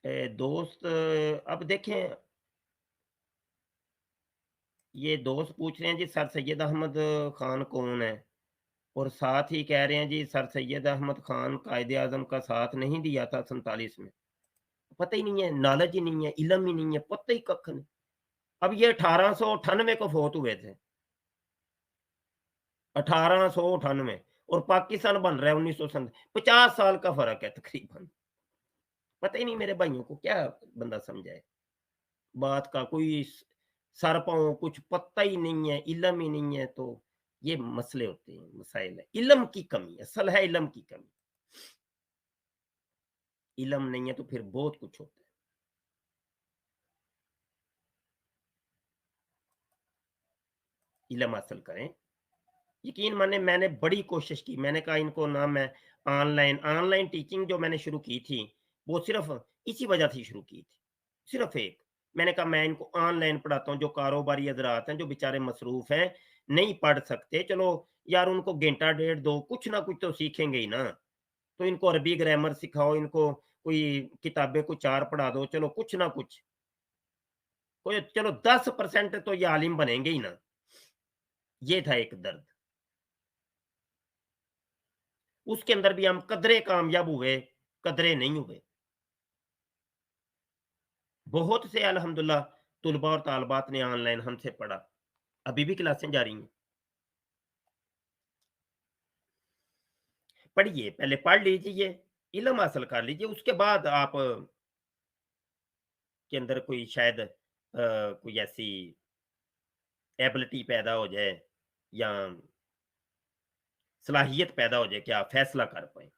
दोस्त अब देखें, ये दोस्त पूछ रहे हैं जी सर सैयद अहमद खान कौन है? और साथ ही कह रहे हैं जी सर सैयद अहमद खान कायदे-आज़म का साथ नहीं दिया था 47 में। पता ही नहीं है, नॉलेज ही नहीं है, इल्म ही नहीं है, पता ही कख नहीं। अब ये 1898 को फ़ौत हुए थे, 1898, और पाकिस्तान बन रहा है 1900 50 साल का फ़र्क है तकरीबन। पता ही नहीं मेरे भाइयों को, क्या बंदा समझाए? बात का कोई सर-पाँव कुछ पता ही नहीं है, इल्म ही नहीं है, तो ये मसले होते हैं, मसाइल है। इल्म की कमी, असल है इल्म की कमी। इल्म नहीं है तो फिर बहुत कुछ होता है। इल्म हासिल करें। यकीन माने मैंने बड़ी कोशिश की, मैंने कहा इनको ना मैं ऑनलाइन ऑनलाइन टीचिंग जो मैंने शुरू की थी, वो सिर्फ़ इसी वजह से शुरू की थी, सिर्फ़ एक। मैंने कहा मैं इनको ऑनलाइन पढ़ाता हूँ, जो कारोबारी हज़रात हैं, जो बेचारे मसरूफ़ हैं, नहीं पढ़ सकते, चलो यार उनको घंटा डेढ़ दो, कुछ ना कुछ तो सीखेंगे ही ना। तो इनको अरबी ग्रामर सिखाओ, इनको कोई किताबें को 4 पढ़ा दो, चलो कुछ ना कुछ, कोई चलो 10% तो ये आलिम बनेंगे ही ना। ये था एक दर्द। उसके अंदर भी हम कदरे कामयाब हुए, कदरे नहीं हुए। बहुत से अल्हम्दुलिल्लाह तुलबा और तालिबात ने ऑनलाइन हमसे पढ़ा। अभी भी क्लासें जारी हैं। पढ़िए, पहले पढ़ लीजिए, इल्म हासिल कर लीजिए, उसके बाद आप के अंदर कोई शायद कोई ऐसी एबिलिटी पैदा हो जाए या सलाहियत पैदा हो जाए कि आप फैसला कर पाएँ।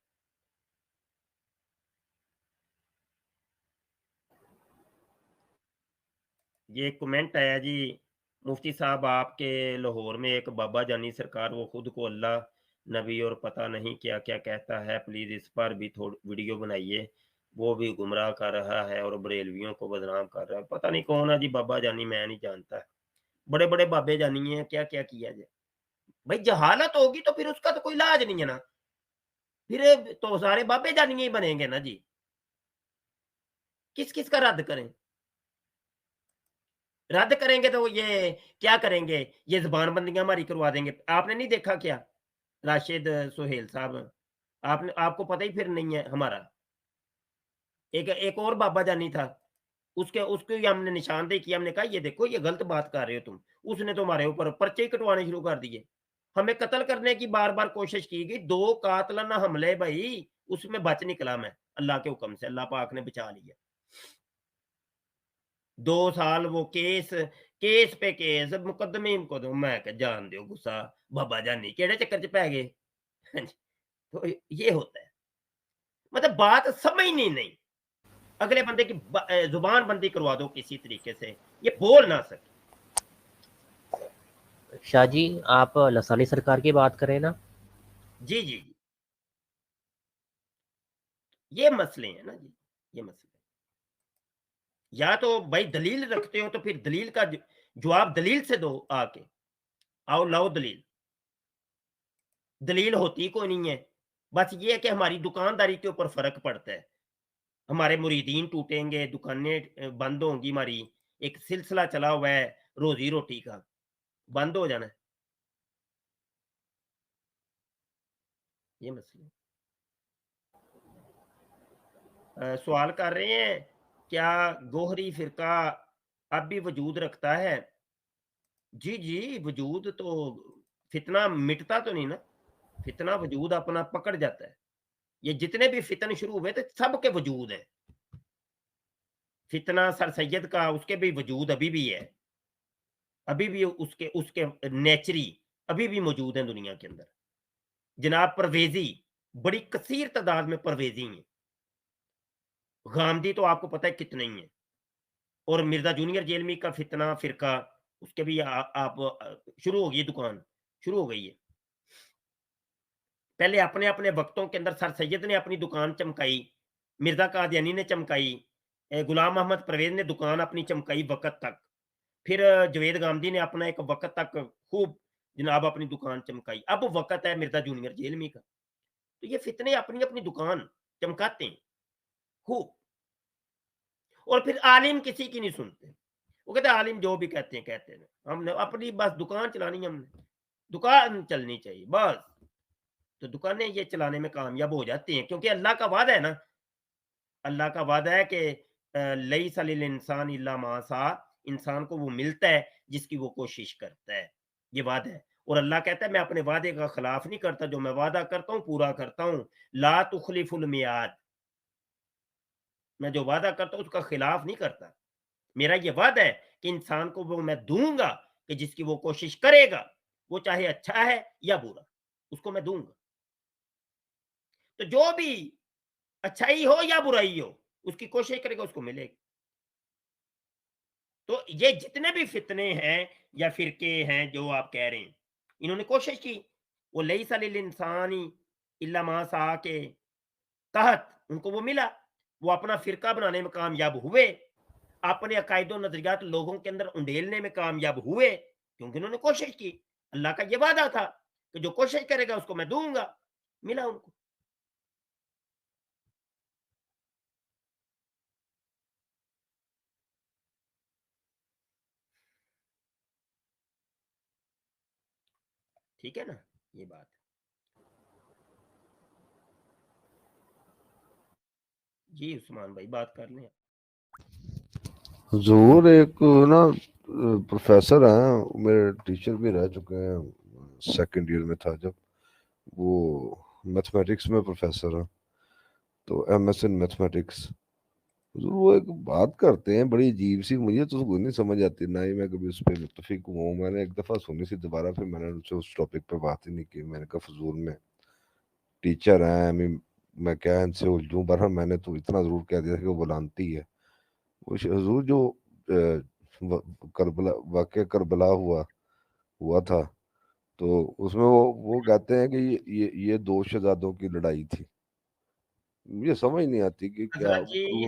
ये एक कमेंट आया जी, मुफ्ती साहब आपके लाहौर में एक बाबा जानी सरकार वो खुद को अल्लाह, नबी और पता नहीं क्या-क्या कहता है, प्लीज़ इस पर भी वीडियो बनाइए। वो भी गुमराह कर रहा है और बरेलवियों को बदनाम कर रहा है। पता नहीं कौन है जी बाबा जानी, मैं नहीं जानता। बड़े-बड़े बाबे जानी हैं, क्या-क्या किया जाए। भाई जहालत होगी तो फिर उसका तो कोई इलाज नहीं है ना। फिर तो सारे बाबे जानिए ही बनेंगे ना जी। किस-किस का रद्द करें? रद्द करेंगे तो ये क्या करेंगे? ये ज़ुबान-बंदियाँ हमारी करवा देंगे। आपने नहीं देखा क्या? राशिद सुहेल साहब, आपने आपको पता ही फिर नहीं है हमारा। एक एक और बाबा जानी था, उसके उसको ही हमने निशानदेही की, हमने कहा ये देखो ये गलत बात कर रहे हो तुम। उसने तो हमारे ऊपर पर्चे ही कटवाने शुरू कर दिए। हमें कत्ल करने की बार-बार कोशिश की गई, 2 कातलाना हमले भई, उसमें बच निकला मैं, अल्लाह के हुक्म से, अल्लाह पाक ने बचा लिया। 2 साल वो केस केस पे केस, मुकदमे ही मुकदमे, मैं कहा जान दो गुस्सा, बाबा जानी केड़े चक्कर च पै गए। हाँ जी, तो ये होता है। मतलब बात समझनी नहीं। अगले बंदे की ज़ुबान बंदी करवा दो किसी तरीके से, ये बोल ना सके। शाह जी, आप लसानी सरकार की बात करें ना? जी, जी, जी। ये मसले हैं ना जी, ये मसले। या तो भाई दलील रखते हो तो फिर दलील का जवाब दलील से दो आके। आओ लाओ दलील। दलील होती कोई नहीं है। बस ये है कि हमारी दुकानदारी के ऊपर फ़र्क पड़ता है। हमारे मुरीदीन टूटेंगे, दुकानें बंद होंगी हमारी, एक सिलसिला चला हुआ है रोज़ी-रोटी का, बंद हो जाना है, ये मसला है। सवाल कर रहे हैं, क्या गोहरी फ़िरका अब भी वजूद रखता है? जी, जी, वजूद तो फितना मिटता तो नहीं ना, फितना वजूद अपना पकड़ जाता है। ये जितने भी फितन शुरू हुए थे, सब के वजूद है। फितना सर सैयद का उसके भी वजूद अभी भी है। अभी भी उसके उसके नेचरी अभी भी मौजूद हैं दुनिया के अंदर। जनाब परवेज़ी, बड़ी कसीर तादाद में परवेज़ी हैं। गामदी तो आपको पता है कितने ही हैं। और मिर्ज़ा जूनियर जेलमी का फितना फ़िरका, उसके भी आप शुरू हो गई दुकान, शुरू हो गई है। पहले अपने-अपने वक़्तों के अंदर सर सैयद ने अपनी दुकान चमकाई, मिर्ज़ा कादियानी ने चमकाई, गुलाम अहमद परवेज़ ने दुकान अपनी चमकाई वक़्त तक। फिर जवेद गामदी ने अपना एक वक़्त तक खूब जनाब अपनी दुकान चमकाई। अब वक़्त है मिर्ज़ा जूनियर जेलमी का। तो ये फ़ितने अपनी-अपनी दुकान चमकाते हैं, खूब। اور پھر عالم کسی کی نہیں سنتے، وہ کہتے ہیں عالم جو بھی کہتے ہیں، ہم نے اپنی بس دکان چلانی ہے، ہم نے دکان چلنی چاہیے بس، تو دکانیں یہ چلانے میں کامیاب ہو جاتی ہیں، کیونکہ اللہ کا وعدہ ہے نا، اللہ کا وعدہ ہے کہ لیس للانسان الا ما سعی، انسان کو وہ ملتا ہے جس کی وہ کوشش کرتا ہے، یہ وعدہ ہے، اور اللہ کہتا ہے میں اپنے وعدے کا خلاف نہیں کرتا، جو میں وعدہ کرتا ہوں پورا کرتا ہوں، لا تخلف المیعاد، میں جو وعدہ کرتا ہوں اس کا خلاف نہیں کرتا، میرا یہ وعدہ ہے کہ انسان کو وہ میں دوں گا کہ جس کی وہ کوشش کرے گا، وہ چاہے اچھا ہے یا برا، اس کو میں دوں گا، تو جو بھی اچھائی ہو یا برائی ہو اس کی کوشش کرے گا اس کو ملے گا، تو یہ جتنے بھی فتنے ہیں یا فرقے ہیں جو آپ کہہ رہے ہیں، انہوں نے کوشش کی، وہ لیس للانسان الا ما سعی کے تحت ان کو وہ ملا، وہ اپنا فرقہ بنانے میں کامیاب ہوئے، اپنے عقائد و نظریات لوگوں کے اندر انڈیلنے میں کامیاب ہوئے، کیونکہ انہوں نے کوشش کی، اللہ کا یہ وعدہ تھا کہ جو کوشش کرے گا اس کو میں دوں گا، ملا ان کو۔ ٹھیک ہے نا، یہ بات جی عثمان بھائی بات کر لیں۔ حضور ایک نا پروفیسر ہیں، میرے ٹیچر بھی رہ چکے ہیں، سیکنڈ ایئر میں تھا جب، وہ میتھمیٹکس میں پروفیسر ہیں، تو ایم ایس ان میتھمیٹکس، حضور وہ ایک بات کرتے ہیں بڑی عجیب سی، مجھے تو کوئی نہیں سمجھ آتی، نہ ہی میں کبھی اس پہ متفق ہوں، میں نے ایک دفعہ سنی سی دوبارہ، پھر میں نے ان سے اس ٹاپک پہ بات ہی نہیں کی، میں نے کہا فضول میں ٹیچر ہیں، میں کیا ان سے الجھوں، برہم میں نے تو اتنا ضرور کہہ دیا کہ وہ بلانتی ہے، وہ حضور جو کربلا واقعہ کربلا ہوا تھا، تو اس میں وہ کہتے ہیں کہ یہ دو شہزادوں کی لڑائی تھی، مجھے سمجھ نہیں آتی کہ کیا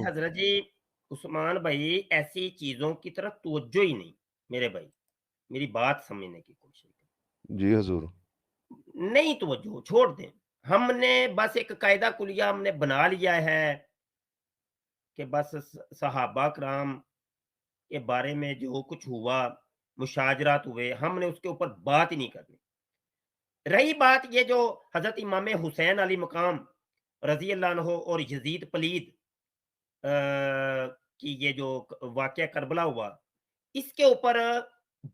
حضرت جی عثمان بھائی ایسی چیزوں کی طرف توجہ ہی نہیں، میرے بھائی میری بات سمجھنے کی کوشش کریں، جی حضور، نہیں توجہ چھوڑ دیں، ہم نے بس ایک قاعدہ کلیہ ہم نے بنا لیا ہے کہ بس صحابہ کرام کے بارے میں جو کچھ ہوا، مشاجرات ہوئے، ہم نے اس کے اوپر بات ہی نہیں کرنی، رہی بات یہ جو حضرت امام حسین علی مقام رضی اللہ عنہ اور یزید پلید کی یہ جو واقعہ کربلا ہوا، اس کے اوپر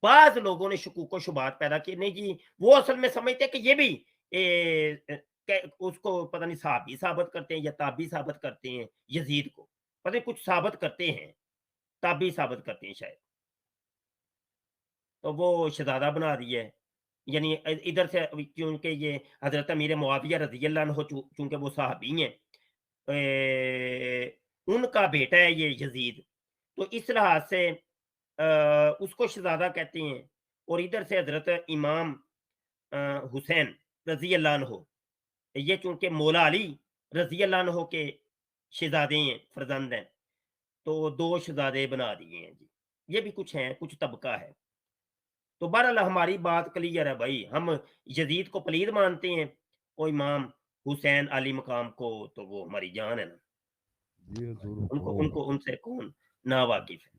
بعض لوگوں نے شکوک و شبہات پیدا کیے، نہیں جی وہ اصل میں سمجھتے کہ یہ بھی اس کو پتہ نہیں صحابی ثابت کرتے ہیں یا تابعی ثابت کرتے ہیں، یزید کو پتہ نہیں کچھ ثابت کرتے ہیں، تابعی ثابت کرتے ہیں شاید، تو وہ شہزادہ بنا دیا ہے، یعنی ادھر سے کیونکہ یہ حضرت امیر معاویہ رضی اللہ عنہ چونکہ وہ صحابی ہیں، ان کا بیٹا ہے یہ یزید، تو اس لحاظ سے اس کو شہزادہ کہتے ہیں، اور ادھر سے حضرت امام حسین رضی اللہ عنہ، یہ چونکہ مولا علی رضی اللہ عنہ کے شہزادے ہیں، فرزند ہیں، تو دو شہزادے بنا دیے ہیں جی، یہ بھی کچھ ہیں، کچھ طبقہ ہے، تو بہرحال ہماری بات کلیئر ہے بھائی، ہم یزید کو پلید مانتے ہیں، اور امام حسین علی مقام کو تو وہ ہماری جان ہے نا، جی حضور، ان سے کون نا واقف ہے،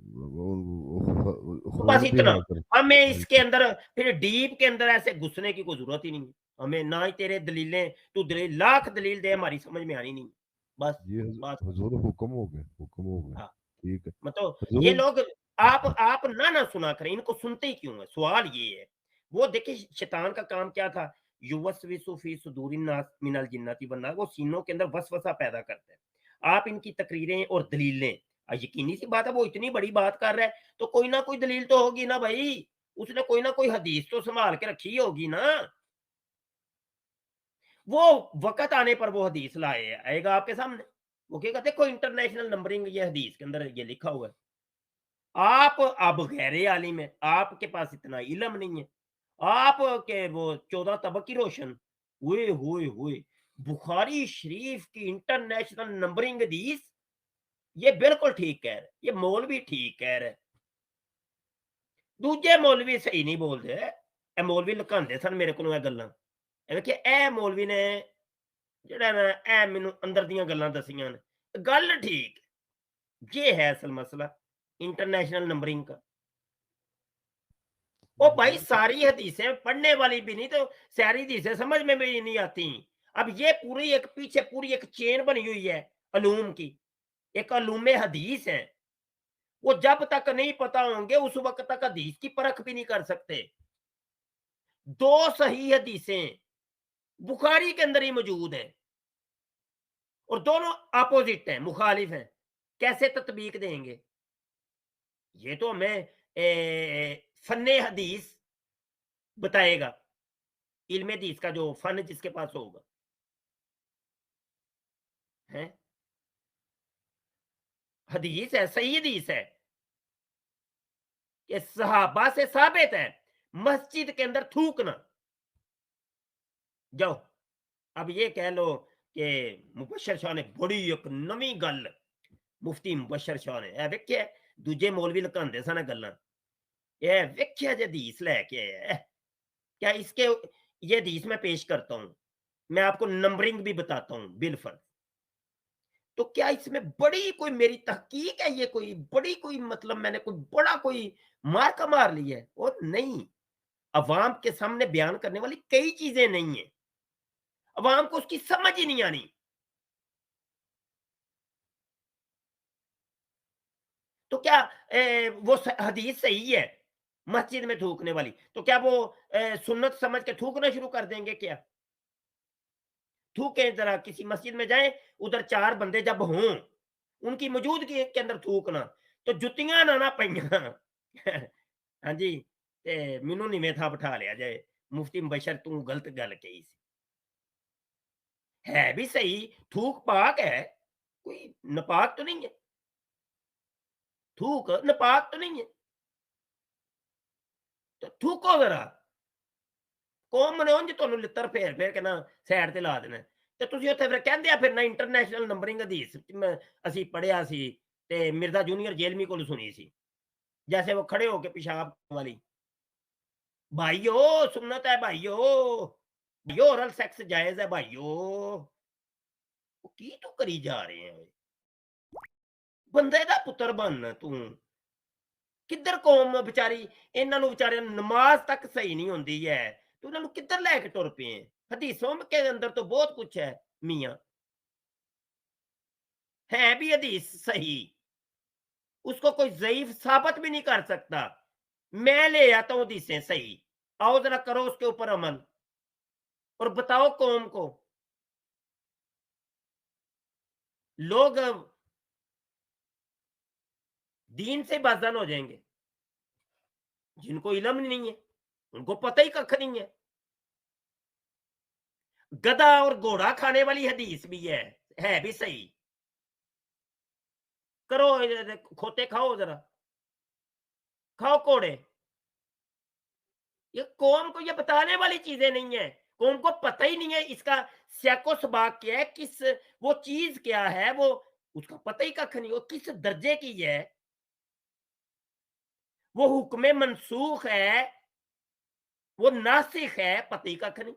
تو بس خون بھی اتنا، ہے پھر، ہمیں اس کے اندر پھر ڈیپ کے اندر ایسے گھسنے کی کوئی ضرورت ہی نہیں ہے، ہمیں نہ ہی تیرے دلیلیں، تو دلیل لاکھ دلیل دے ہماری سمجھ میں آنی نہیں، بس جی بات حضور، حکم ہو گئے، ہاں، ٹھیک ہے مطلب یہ حضور، لوگ آپ نہ سنا کریں، ان کو سنتے ہی کیوں ہے، سوال یہ ہے، وہ دیکھیں شیطان کا کام کیا تھا، یوسوسو فی صدور الناس من الجنۃ والناس، وہ سینوں کے اندر وسوسہ پیدا کرتا ہے، آپ ان کی تقریریں اور دلیلیں، یقینی سی بات ہے وہ اتنی بڑی بات کر رہا ہے تو کوئی نہ کوئی دلیل تو ہوگی نا بھائی، اس نے کوئی نہ کوئی حدیث تو سنبھال کے رکھی ہوگی نا، وہ وقت آنے پر وہ حدیث آئے گا آپ کے سامنے، وہ کہے گا دیکھو انٹرنیشنل نمبرنگ یہ حدیث کے اندر یہ لکھا ہوا ہے، آپ اب غیر عالم ہے، آپ کے پاس اتنا علم نہیں ہے، آپ کے وہ 14 طبقی روشن ہوئے ہوئے ہوئے بخاری شریف کی انٹرنیشنل نمبرنگ حدیث، یہ بالکل ٹھیک کہہ رہے، یہ مولوی ٹھیک کہہ رہے، دوجے مولوی صحیح نہیں بولتے، اے مولوی لکاندے سن میرے کو یہ گلاں، کہ اے مولوی نے جڑا نا اے مینوں اندر دیاں گلاں دسیاں نے، گل ٹھیک، یہ ہے اصل مسئلہ انٹرنیشنل نمبرنگ کا. او بھائی ساری حدیثیں پڑھنے والی بھی نہیں تو ساری حدیثیں سمجھ میں بھی نہیں آتی. اب یہ پوری ایک پیچھے پوری ایک چین بنی ہوئی ہے علوم کی, ایک علوم حدیث ہے, وہ جب تک نہیں پتا ہوں گے اس وقت تک حدیث کی پرکھ بھی نہیں کر سکتے. 2 صحیح حدیثیں بخاری کے اندر ہی موجود ہیں اور دونوں اپوزٹ ہیں, مخالف ہیں, کیسے تطبیق دیں گے؟ یہ تو ہمیں فن حدیث بتائے گا, علم حدیث کا جو فن جس کے پاس ہوگا. حدیث ہے, صحیح حدیث ہے کہ صحابہ سے ثابت ہے مسجد کے اندر تھوکنا. جاؤ اب یہ کہہ لو کہ مبشر شاہ نے بڑی ایک نویں گل مفتی مبشر شاہ نے ویکھیا دوجے مولوی لکاندے سن گلاں, یہ ویکھیا جی حدیث لے کے آیا کیا اس کے, یہ حدیث میں پیش کرتا ہوں, میں آپ کو نمبرنگ بھی بتاتا ہوں بالفرض. تو کیا اس میں بڑی کوئی میری تحقیق ہے, یہ کوئی بڑی کوئی مطلب میں نے کوئی بڑا کوئی مارکا مار لی ہے؟ اور نہیں, عوام کے سامنے بیان کرنے والی کئی چیزیں نہیں ہیں, عوام کو اس کی سمجھ ہی نہیں آنی. تو کیا وہ حدیث صحیح ہے مسجد میں تھوکنے والی, تو کیا وہ سنت سمجھ کے تھوکنا شروع کر دیں گے؟ کیا تھوکیں ذرا, کسی مسجد میں جائیں ادھر 4 بندے جب ہوں ان کی موجودگی کے اندر تھوکنا تو جتیاں نہ پئیاں. ہاں جی, مینوں نہیں تھا بٹھا لیا جائے مفتی مبشر تو غلط گل کہی سی. ہے بھی صحیح, تھوک پاک ہے, کوئی نپاک تو نہیں ہے, تھوک نپاک تو نہیں ہے, تو تھوکو ذرا. قوم نے انج تانوں لتر پھیر پھیر کے نا سائڈ تے لا دینا تے تسی اوتھے پھر کہندے پھرنا انٹرنیشنل نمبرنگ حدیث اسی پڑھیا سی تے مرزا جونیئر جیلمی کول سنی سی, جیسے وہ کھڑے ہو کے پیشاب والی. بھائیو سنت ہے بھائیو, بھائیو اورل سیکس جائز ہے بھائیو. کی تو کری جا رہے ہیں بندے دا پتر بننا تو کدھر قوم بچاری, انہاں نوں بچارے نماز تک صحیح نہیں ہوندی ہے تو انہاں نوں کدھر لے کے ٹر پے ہیں. حدیثوں کے اندر تو بہت کچھ ہے میاں, ہے بھی حدیث صحیح, اس کو کوئی ضعیف ثابت بھی نہیں کر سکتا. میں لے آتا ہوں حدیثیں صحیح, آؤ ذرا کرو اس کے اوپر عمل اور بتاؤ قوم کو. لوگ دین سے بازن ہو جائیں گے, جن کو علم نہیں ہے ان کو پتہ ہی ککھ نہیں ہے. گدا اور گھوڑا کھانے والی حدیث بھی ہے بھی صحیح. کرو کھوتے کھاؤ ذرا, کھاؤ کوڑے. یہ قوم کو یہ بتانے والی چیزیں نہیں ہیں, قوم کو پتہ ہی نہیں ہے اس کا سیاق و سباق کیا ہے, کس وہ چیز کیا ہے, وہ اس کا پتہ ہی ککھ نہیں, وہ کس درجے کی ہے, وہ حکم منسوخ ہے, وہ ناسخ ہے, پتہ ہی ککھ نہیں.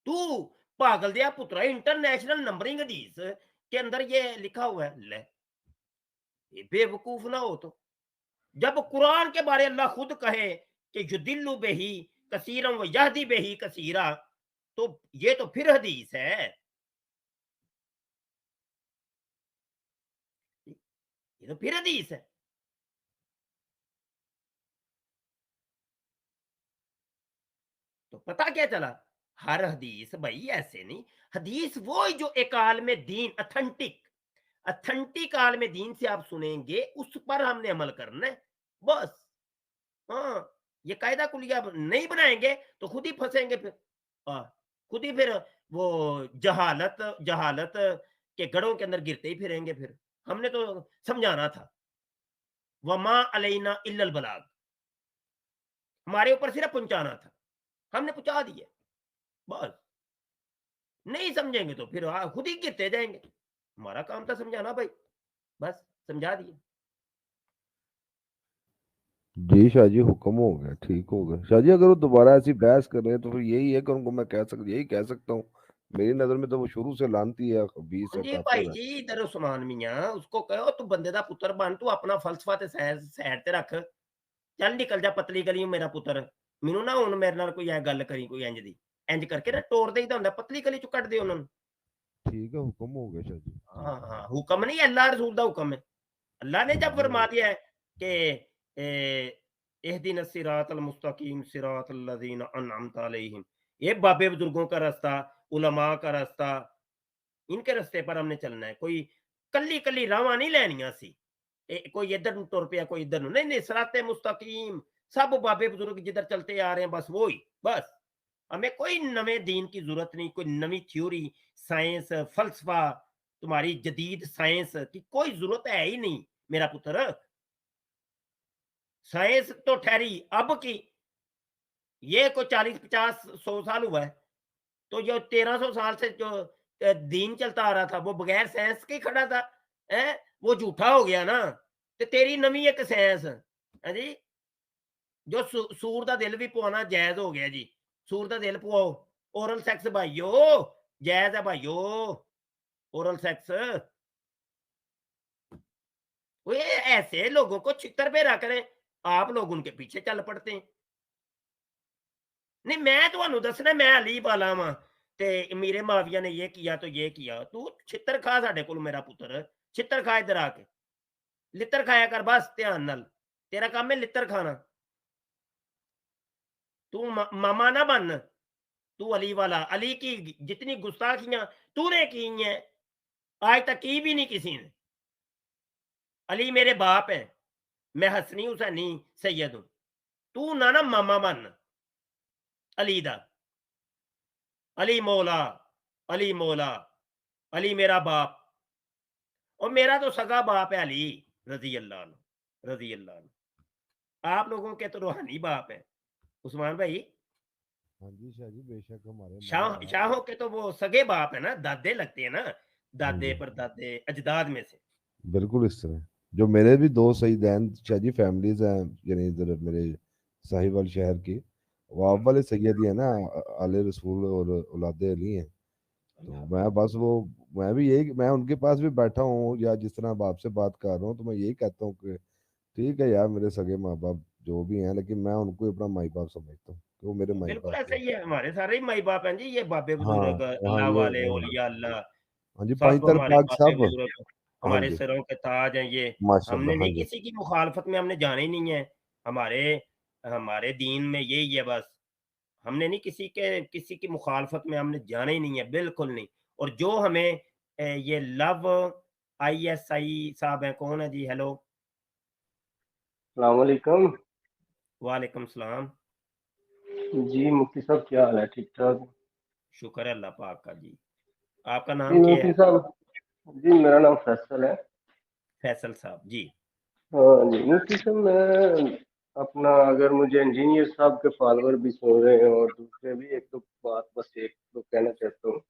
تو پاگل دیا پترا انٹرنیشنل نمبرنگ حدیث کے اندر یہ لکھا ہوا ہے, لے بے وقوف نہ ہو. تو جب قرآن کے بارے اللہ خود کہے کہ یدل بہی کثیرا و یہدی بہی کثیرا, تو یہ تو پھر حدیث ہے, یہ تو پھر حدیث ہے. تو پتہ کیا چلا, ہر حدیث بھائی ایسے نہیں, حدیث وہ جو ایک عالم دین اتھنٹک عالم دین سے آپ سنیں گے اس پر ہم نے عمل کرنا ہے بس. ہاں, یہ قاعدہ کلیہ نہیں بنائیں گے تو خود ہی پھنسیں گے, پھر خود ہی پھر وہ جہالت کے گڑھوں کے اندر گرتے ہی پھریں گے. پھر ہم نے تو سمجھانا تھا, وما علینا الا البلاغ, ہمارے اوپر صرف پہنچانا تھا, ہم نے پہنچا دیا بس. نہیں سمجھیں گے تو پھر خود ہی گرتے جائیں گے. ہمارا کام تھا سمجھانا بھائی, بس سمجھا دیا. جی شاہ جی حکم ہو گیا, ٹھیک ہو گیا شاہ جی. اگر وہ دوبارہ ایسی بحث کر رہے ہیں تو پھر یہی ہے کہ ان کو میں یہی کہہ سکتا ہوں मेरी नज़र में तो वो शुरू से लानती है, खबीस है, जी काफिर भाई है। जी, इधर उस्मान मियां उसको कहो तू बंदे दा पुत्र बन, तू अपना फलसफा ते साइड ते रख, चल निकल जा पतली गली मेरा पुत्र, मैनू ना हुण मेरे नाल कोई ऐ गल करी कोई इंज दी, इंज करके ना टोर देईदा हुंदा, पतली गली चों कड्ढ दे उन्हां नूं। ठीक है, हुक्म हो गया शाह जी। जी हाँ, हाँ, हुक्म नहीं, अल्लाह रसूल दा हुक्म है। अल्लाह ने जब फरमा दिया है कि इहदिन सिरातल मुस्तकीम सिरातल लज़ीना अनअमत अलैहिम, ये बाबे बुजुर्गों का रास्ता, उलमा का रास्ता, इनके रास्ते पर हमने चलना है। कोई कल्ली-कल्ली रावां नहीं लैनियां सी। कोई इधर नूं तुर पिया, कोई इधर नूं, नहीं-नहीं, सिराते मुस्तकीम, सब बाबे बुजुर्ग जिधर चलते आ रहे हैं बस वो ही, बस। हमें कोई नवे दीन की ज़रूरत नहीं, कोई नवी थ्योरी, साइंस, फ़लसफ़ा, तुम्हारी जदीद साइंस की कोई ज़रूरत है ही नहीं मेरा पुत्र। साइंस तो ठहरी अब की, ये कोई 40-50 100 साल हुआ है, तो जो 1300 साल से जो दीन चलता आ रहा था वो बगैर साइंस के ही खड़ा था, हैं? वो झूठा हो गया ना, ते तेरी नवी एक साइंस, हैं जी? जो सूर दा दिल भी पवाना जायज़ हो गया जी, सूर दा दिल पवाओ, ओरल सेक्स भाइयों, जायज़ है भाइयों, ओरल सेक्स। वो ये ऐसे लोगों को छितर-भेरा करें, आप लोग उनके पीछे चल पड़ते हैं। नहीं, मैं ਤੁਹਾਨੂੰ ਦੱਸਣਾ, मैं अली वाला ਵਾਂ ਤੇ ਮੇਰੇ ਮਾਵੀਆ ने ये किया तो ये किया, तू छितर खा ਸਾਡੇ ਕੋਲ ਮੇਰਾ ਪੁੱਤਰ, छितर खा इधर आके, लित्तर खाया कर बस ध्यान नाल, तेरा काम है लित्तर खाना, तू मामा ना बन, तू अली वाला, अली की जितनी गुस्ताखियां तूने की हैं आज तक की भी नहीं किसी ने। अली मेरे बाप है, मैं हसनी हुसैनी सैयद हूं, तू ना मामा बन अली दा, अली मौला, अली मौला, अली मेरा बाप, और मेरा तो सगा बाप है अली रजी अल्लाह अन्हु, रजी अल्लाह अन्हु। आप लोगों के तो रूहानी बाप है उस्मान भाई, हाँ जी शाह जी, बेशक हमारे मौला शाह हैं। शाहों के तो वो सगे बाप है ना, दादे लगते हैं ना, हाँ दादे जी, परदादे अजदाद में से। बिल्कुल इस तरह। जो मेरे भी दो सईदैन शाह जी फैमिलीज हैं, यानी इधर मेरे साहिवाल शहर की, वो आप वाले सैयद ही है ना, आले रसूल और औलादे अली हैं। तो मैं बस वो, मैं भी यही, मैं उनके पास भी बैठा हूँ या जिस तरह अब आपसे बात कर रहा हूँ, तो मैं यही कहता हूँ कि ठीक है यार, मेरे सगे माँ बाप जो भी हैं, लेकिन मैं उनको ही अपना माई बाप समझता हूँ कि वो मेरे माई बिल्कुल बाप ऐसा हैं। ही है, हमारे सारे ही माई बाप हैं जी, ये बाबे हाँ, बुजुर्ग हाँ, अल्लाह ये वाले हाँ, औलिया अल्लाह, हाँ जी, सब पंचतर हमारे पाक बाबे सब। बुजुर्ग, हाँ हमारे जी, सिरों के ताज हैं ये। हमने माशाल्लाह, हाँ नहीं जी। किसी की मुखालफत में हमने जाना ही नहीं है, हमारे हमारे दीन में यही है बस, हमने नहीं किसी की मुखालफत में हमने जाना ही नहीं है, बिल्कुल नहीं। और जो हमें ये लव आईएसआई साहब हैं, कौन है जी? हेलो, अस्सलाम वालेकुम। वालेकुम सलाम, जी मुफ्ती साहब, क्या हाल है? ठीक ठाक? शुक्र है अल्लाह पाक का जी। आपका जी नाम क्या मुफ्ती है? साहब, जी मेरा नाम फैसल है। फैसल साहब जी। हाँ जी मुफ्ती साहब, मैं अपना, अगर मुझे इंजीनियर साहब के फॉलोअर भी सुन रहे हैं और दूसरे भी, एक दो बात बस एक दो कहना चाहता हूँ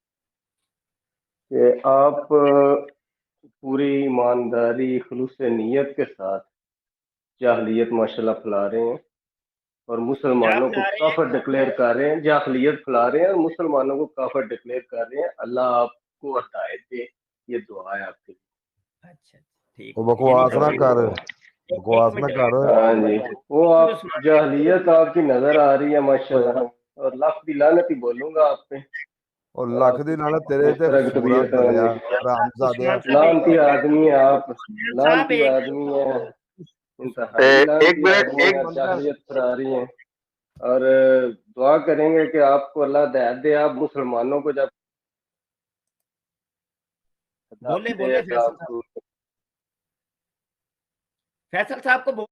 कि आप पूरी ईमानदारी खुलूस नीयत के साथ जाहलियत माशाल्लाह फैला रहे हैं और क्या मुसलमानों को बना रहे हैं? काफिर डिक्लेयर कर रहे हैं, जाहलियत फैला रहे हैं और मुसलमानों को काफिर डिक्लेयर कर रहे हैं। अल्लाह आपको हिदायत दे, ये दुआ है आपके अच्छा, ठीक वो हो गया, ये नहीं बकवास ना समझ, कर, लिए। एक बकवास ना मिनट, कर। हाँ जी, वो जी आप उस्मान भाई, जाहलियत आपकी नजर आ रही है माशाल्लाह, और लाख दी लानत ही बोलूंगा आप पे। और लख आप दी लानत तेरे इस ते तरह की सूरा तबीयत है दलिया, जी, हरामजादे। उस्मान साहब एक लानती मिनट, आदमी है आप, उस्मान साहब लानती एक आदमी है, उस्मान इंतहाई एक लानती मिनट, आदमी एक है, बंदा। जाहलियत फैला रही है। और दुआ करेंगे कि आपको अल्लाह हिदायत दे, आप मुसलमानों को जब बोले हिदायत दे बोले कि फैसल साहब, आपको। फैसल साहब को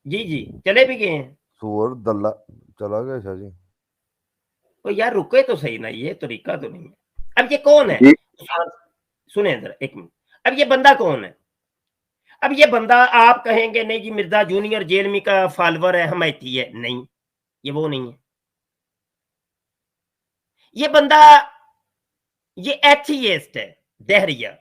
जी, जी, चले भी गए हैं। सूर दल्ला चला गया शाह जी। तो यार रुके तो सही ना, ये तरीका तो नहीं है। अब ये कौन है? जी सुने जरा एक मिनट, अब ये बंदा कौन है? अब ये बंदा आप कहेंगे नहीं जी मिर्जा जूनियर जेलमी का फॉलोवर है, हमायती है, नहीं, ये वो नहीं है। ये बंदा ये एथियस्ट है, दहरिया,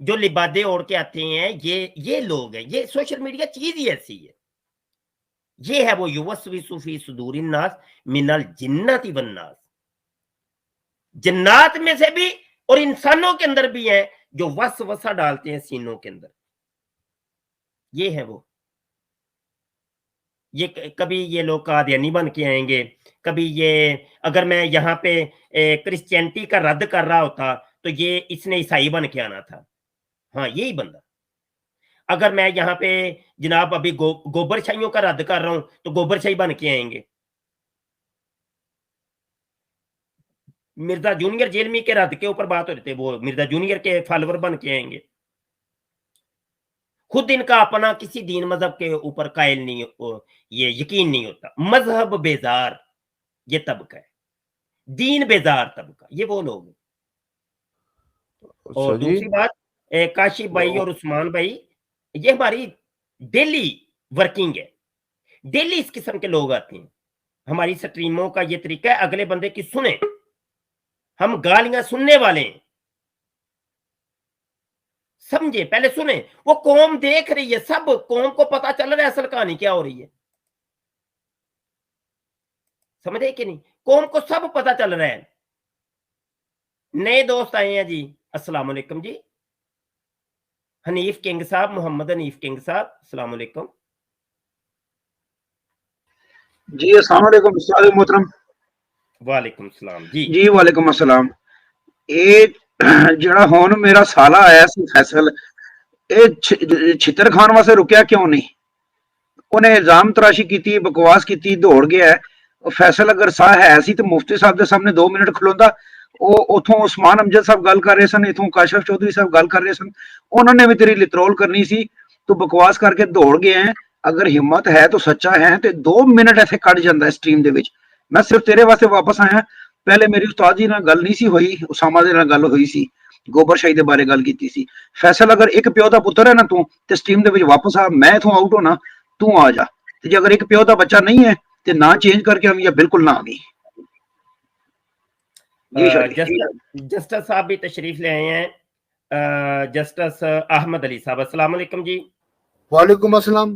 जो लिबादे ओढ़ के आते हैं, ये लोग हैं। ये सोशल मीडिया चीज ही ऐसी है। ये है वो युवस्विसु फी सुदूरिन नास मिनल जिन्नति वन्नास, जन्नात में से भी और इंसानों के अंदर भी है जो वसवसा डालते हैं सीनों के अंदर। ये है वो। ये कभी ये लोग कादियानी बन के आएंगे, कभी ये, अगर मैं यहाँ पे क्रिश्चियनिटी का रद्द कर रहा होता तो ये इसने ईसाई बन के आना था। हाँ, यही बंदा। अगर मैं यहाँ पे जनाब अभी गोबर शाहियों का रद्द कर रहा हूं तो गोबर शाही बन के आएंगे। मिर्जा जूनियर जेलमी के रद्द के ऊपर बात हो रही थी, वो मिर्जा जूनियर के फॉलोवर बन के आएंगे। खुद इनका अपना किसी दीन मजहब के ऊपर कायल नहीं, ये यकीन नहीं होता। मजहब बेजार ये तबका है, दीन बेजार तबका, ये वो लोग हैं। अच्छा और जी। दूसरी बात, काशिफ भाई और उस्मान भाई, ये हमारी डेली वर्किंग है, डेली इस किस्म के लोग आते हैं। हमारी स्ट्रीमों का ये तरीका है, अगले बंदे की सुने, हम गालियां सुनने वाले हैं, समझे, पहले सुने। वो कौम देख रही है, सब कौम को पता चल रहा है असल कहानी क्या हो रही है, समझे कि नहीं? कौम को सब पता चल रहा है। नए दोस्त आए हैं जी, अस्सलाम वालेकुम जी, हनीफ किंग साहब, मोहम्मद हनीफ किंग साहब, अस्सलाम वालेकुम जी। अस्सलाम वालेकुम उस्ताद मोहतरम। वालेकुम सलाम जी। जी वालेकुम अस्सलाम। ਇਹ ਜਿਹੜਾ ਹੁਣ ਮੇਰਾ ਸਾਲਾ ਆਇਆ ਸੀ ਫੈਸਲ, ਇਹ ਛਿੱਤਰ ਖਾਨ ਵਾਸਤੇ ਰੁਕਿਆ ਕਿਉਂ ਨਹੀਂ? ਉਹਨੇ ਇਲਜ਼ਾਮ ਤਰਾਸ਼ੀ ਕੀਤੀ, ਬਕਵਾਸ ਕੀਤੀ, ਦੌੜ ਗਿਆ। ਫੈਸਲ ਅਗਰ ਸਾਹ ਹੈ ਸੀ ਤੇ ਮੁਫਤੀ ਸਾਹਿਬ ਦੇ ਸਾਹਮਣੇ 2 ਮਿੰਟ ਖਲੋਂਦਾ। ਉਹ ਉਥੋਂ ਉਸਮਾਨ ਅਮਜਦ ਸਾਹਿਬ ਗੱਲ ਕਰ ਰਹੇ ਸਨ, ਇਥੋਂ ਕਾਸ਼ਫ ਚੌਧਰੀ ਸਾਹਿਬ ਗੱਲ ਕਰ ਰਹੇ ਸਨ, ਉਹਨਾਂ ਨੇ ਵੀ ਤੇਰੀ ਲਿਤਰੋਲ ਕਰਨੀ ਸੀ। ਤੂੰ ਬਕਵਾਸ ਕਰਕੇ ਦੌੜ ਗਿਆ ਹੈ। ਅਗਰ ਹਿੰਮਤ ਹੈ ਤਾਂ ਸੱਚਾ ਹੈ ਤੇ 2 ਮਿੰਟ ਇੱਥੇ ਕੱਢ ਜਾਂਦਾ ਸਟ੍ਰੀਮ ਦੇ ਵਿੱਚ। ਮੈਂ ਸਿਰਫ ਤੇਰੇ ਵਾਸਤੇ ਵਾਪਸ ਆਇਆ। ਪਹਿਲੇ ਮੇਰੀ ਉਸਤਾਦ ਜੀ ਨਾਲ ਗੱਲ ਨਹੀਂ ਸੀ ਹੋਈ, ਉਸਾਮਾ ਦੇ ਨਾਲ ਗੱਲ ਹੋਈ ਸੀ, ਗੋਬਰ ਸ਼ਾਹੀ ਦੇ ਬਾਰੇ ਗੱਲ ਕੀਤੀ ਸੀ। ਫੈਸਲ ਅਗਰ ਇੱਕ ਪਿਓ ਦਾ ਪੁੱਤਰ ਹੈ ਨਾ ਤੂੰ, ਤੇ ਸਟ੍ਰੀਮ ਦੇ ਵਿੱਚ ਵਾਪਸ ਆ। ਮੈਂ ਇਥੋਂ ਆਊਟ ਹੋਣਾ, ਤੂੰ ਆ ਜਾ। ਤੇ ਜੇ ਅਗਰ ਇੱਕ ਪਿਓ ਦਾ ਬੱਚਾ ਨਹੀਂ ਹੈ ਤੇ ਨਾ ਚੇਂਜ ਕਰਕੇ ਆਵੀਂ ਜਾਂ ਬਿਲਕੁਲ ਨਾ ਆਵੀਂ। जस्टिस साहब भी तशरीफ ले आए हैं, जस्टिस अहमद अली साहब, अस्सलाम वालेकुम जी। वालेकुम अस्सलाम।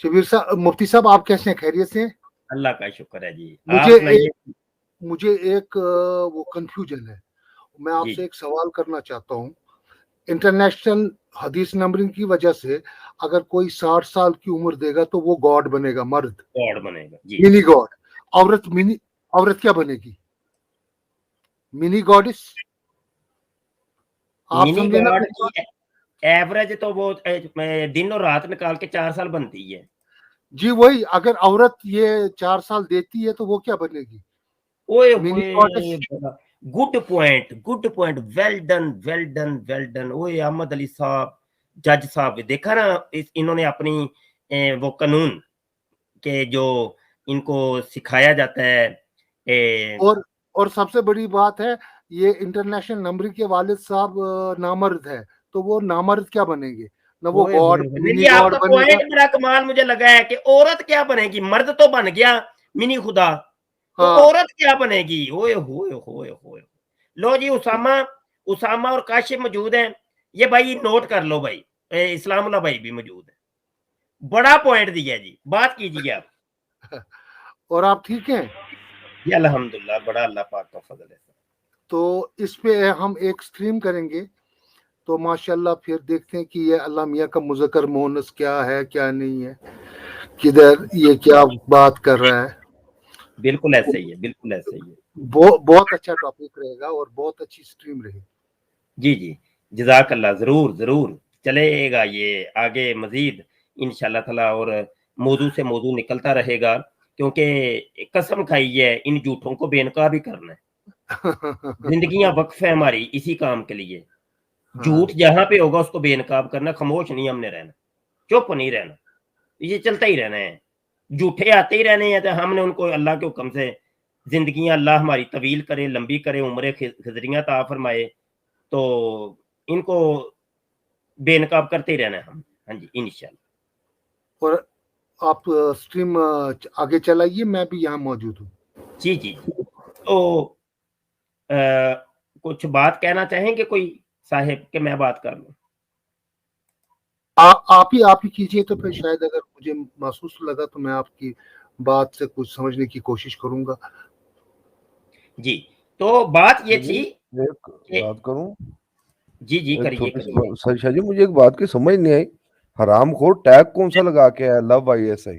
शबीर साहब, मुफ्ती साहब आप कैसे हैं? खैरियत से हैं? अल्लाह का शुक्र है जी। मुझे एक वो कंफ्यूजन है, मैं आपसे एक सवाल करना चाहता हूँ। इंटरनेशनल हदीस नंबरिंग की वजह से अगर कोई 60 साल की उम्र देगा तो वो गॉड बनेगा, मर्द गॉड बनेगा जी, मिनी गॉड। औरत क्या बनेगी? मिनी गॉडिस। आप मिनी समझे ना? गॉड की एवरेज तो वो दिन और रात निकाल के 4 साल बनती है जी, वही। अगर औरत ये 4 साल देती है तो वो क्या बनेगी? ओए मिनी ओए, गॉडिस। Good point, well done. ओए अहमद अली साहब, जज साहब, देखा ना इन्होंने अपनी वो कानून के जो इनको सिखाया जाता है। और सबसे बड़ी बात है, ये इंटरनेशनल नंबरिंग के वालिद साहब नामर्द है, तो वो नामर्द क्या बनेंगे? ना वो गॉड, मिनी गॉड आपका बनेगा। पॉइंट बड़ा कमाल मुझे लगा है कि औरत क्या बनेगी, मर्द तो बन गया मिनी खुदा, तो औरत क्या बनेगी? ओए होए। लो जी, उसामा और काशिफ मौजूद हैं, ये भाई नोट कर लो भाई, इस्लामुल्लाह भाई भी मौजूद है। बड़ा पॉइंट दिया जी, बात कीजिए आप। और आप ठीक हैं? जी अल्हम्दुलिल्लाह, बड़ा अल्लाह पाक का फजल है। तो इस पे हम एक स्ट्रीम करेंगे, तो माशाल्लाह फिर देखते हैं कि ये अल्लाह मियाँ का मुज़क्कर मोनस क्या है क्या नहीं है, किधर ये क्या बात कर रहा है। बिल्कुल ऐसे ही है, बिल्कुल ऐसे ही है। बहुत अच्छा टॉपिक रहेगा और बहुत अच्छी स्ट्रीम रहेगी। जी, जज़ाकल्लाह। जरूर चलेगा ये आगे मजीद इंशाल्लाह ताला, और मौजू से मौजू निकलता रहेगा, क्योंकि कसम खाई है इन झूठों को बेनकाब ही करना है। जिंदगियां वक्फ है हमारी इसी काम के लिए। झूठ जहां पे होगा उसको बेनकाब करना, खामोश नहीं हमने रहना, चुप नहीं रहना, ये चलता ही रहना है। झूठे आते ही रहने हैं, तो हमने उनको अल्लाह के हुक्म से जिंदगियां अल्लाह हमारी तवील करे, लंबी करे, उम्र खिजरियां ता फरमाए, तो इनको बेनकाब करते ही रहना है हम। हाँ जी, इंशाल्लाह। और आप स्ट्रीम आगे चलाइए, मैं भी यहाँ मौजूद हूँ। जी जी जी। तो कुछ बात कहना चाहेंगे कोई साहिब के मैं बात कर लूं? आप ही कीजिए, तो फिर शायद अगर मुझे महसूस लगा तो मैं आपकी बात से कुछ समझने की कोशिश करूंगा। जी, तो बात ये थी एक बात करूं? जी जी, एक करिए छोटी करिए। सी शाह जी, मुझे एक बात की समझ नहीं आई, हरामखोर टैग कौन सा लगा के है लव ISI?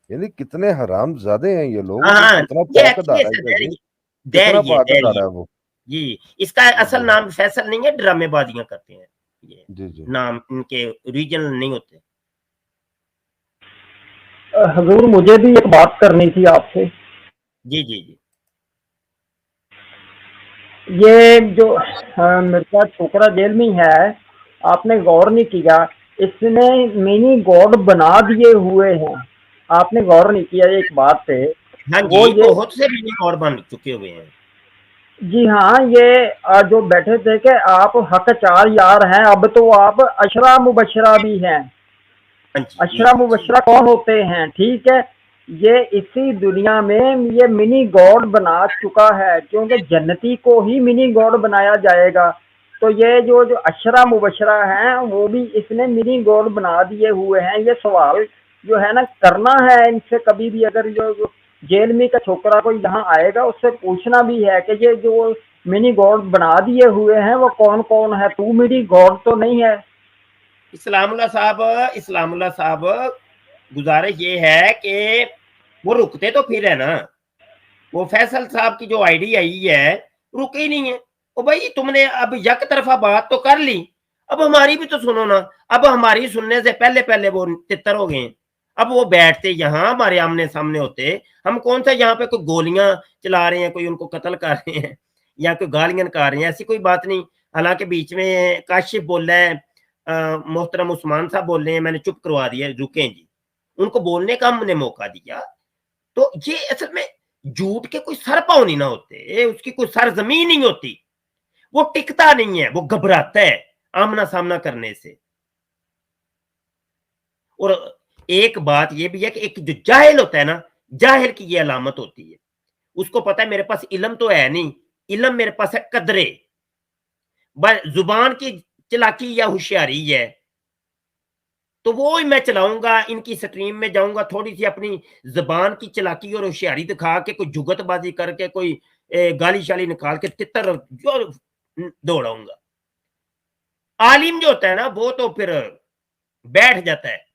यानी कितने हराम ज्यादा हैं ये लोग, हाँ और हाँ, कितना ये पाक एक्चुअली अदारा है ऐसा शाह जी, दैर कितना ही है, पाक दैर ही अदारा है। है वो। जी, इसका असल जी नाम फैसल नहीं है, ड्रामेबाजियां करते हैं ये, जी जी। नाम इनके ओरिजिनल नहीं होते। हजूर, मुझे भी एक बात करनी थी आपसे। जी जी जी। ये जो मिर्जा छोकरा जेल में है, आपने गौर नहीं किया, इसने मिनी गॉड बना दिए हुए हैं। आपने गौर नहीं किया एक बात पे? हाँ वो जी, ये, बहुत से मिनी और बन चुके हुए हैं। जी हाँ, ये जो बैठे थे कि आप हक चार यार हैं, अब तो आप अशरा मुबशरा भी हैं। हाँ जी जी अशरा जी। मुबशरा कौन होते हैं? ठीक है, ये इसी दुनिया में ये मिनी गॉड बना चुका है, क्योंकि जन्नती को ही मिनी गॉड बनाया जाएगा। तो ये जो जो अशरा मुबशरा हैं, वो भी इसने मिनी गॉड बना दिए हुए हैं। ये सवाल जो है ना करना है इनसे, कभी भी अगर जो जेल में का छोकरा कोई यहाँ आएगा, उससे पूछना भी है कि ये जो मिनी गॉड बना दिए हुए हैं वो कौन कौन है? तू मिनी गॉड तो नहीं है। इस्लामुल्लाह साहब, गुजारिश ये है कि वो रुकते तो फिर है ना। वो फैसल साहब की जो आईडी आई है, रुके ही नहीं है। ओ भाई, तुमने अब यक तरफा बात तो कर ली, अब हमारी भी तो सुनो ना। अब हमारी सुनने से पहले पहले वो तितर हो गए। अब वो बैठते यहाँ हमारे आमने सामने होते, हम कौन सा यहाँ पे कोई गोलियां चला रहे हैं, कोई उनको कत्ल कर रहे हैं या कोई गालियां कर रहे हैं, ऐसी कोई बात नहीं। हालांकि बीच में काशिफ बोल रहा है, मोहतरम उस्मान साहब बोल रहे हैं, मैंने चुप करवा दिया, रुके जी, उनको बोलने का हमने मौका दिया। तो ये असल में झूठ के कोई सर पाँव नहीं ना होते, उसकी कोई सर जमीन नहीं होती, वो टिकता नहीं है, वो घबराता है आमना सामना करने से। और एक बात ये भी है कि एक जो जाहिल होता है ना, जाहिल की ये अलामत होती है, उसको पता है मेरे पास इल्म तो है नहीं, इल्म मेरे पास है कदरे, बस जुबान की चलाकी या होशियारी है, तो वो ही मैं चलाऊंगा। इनकी स्ट्रीम में जाऊंगा, थोड़ी सी अपनी जबान की चलाकी और होशियारी दिखा के, कोई जुगतबाजी करके, कोई गाली शाली निकाल के तितर जो दौड़ाऊंगा। आलिम जो होता है ना, वो तो फिर बैठ जाता है,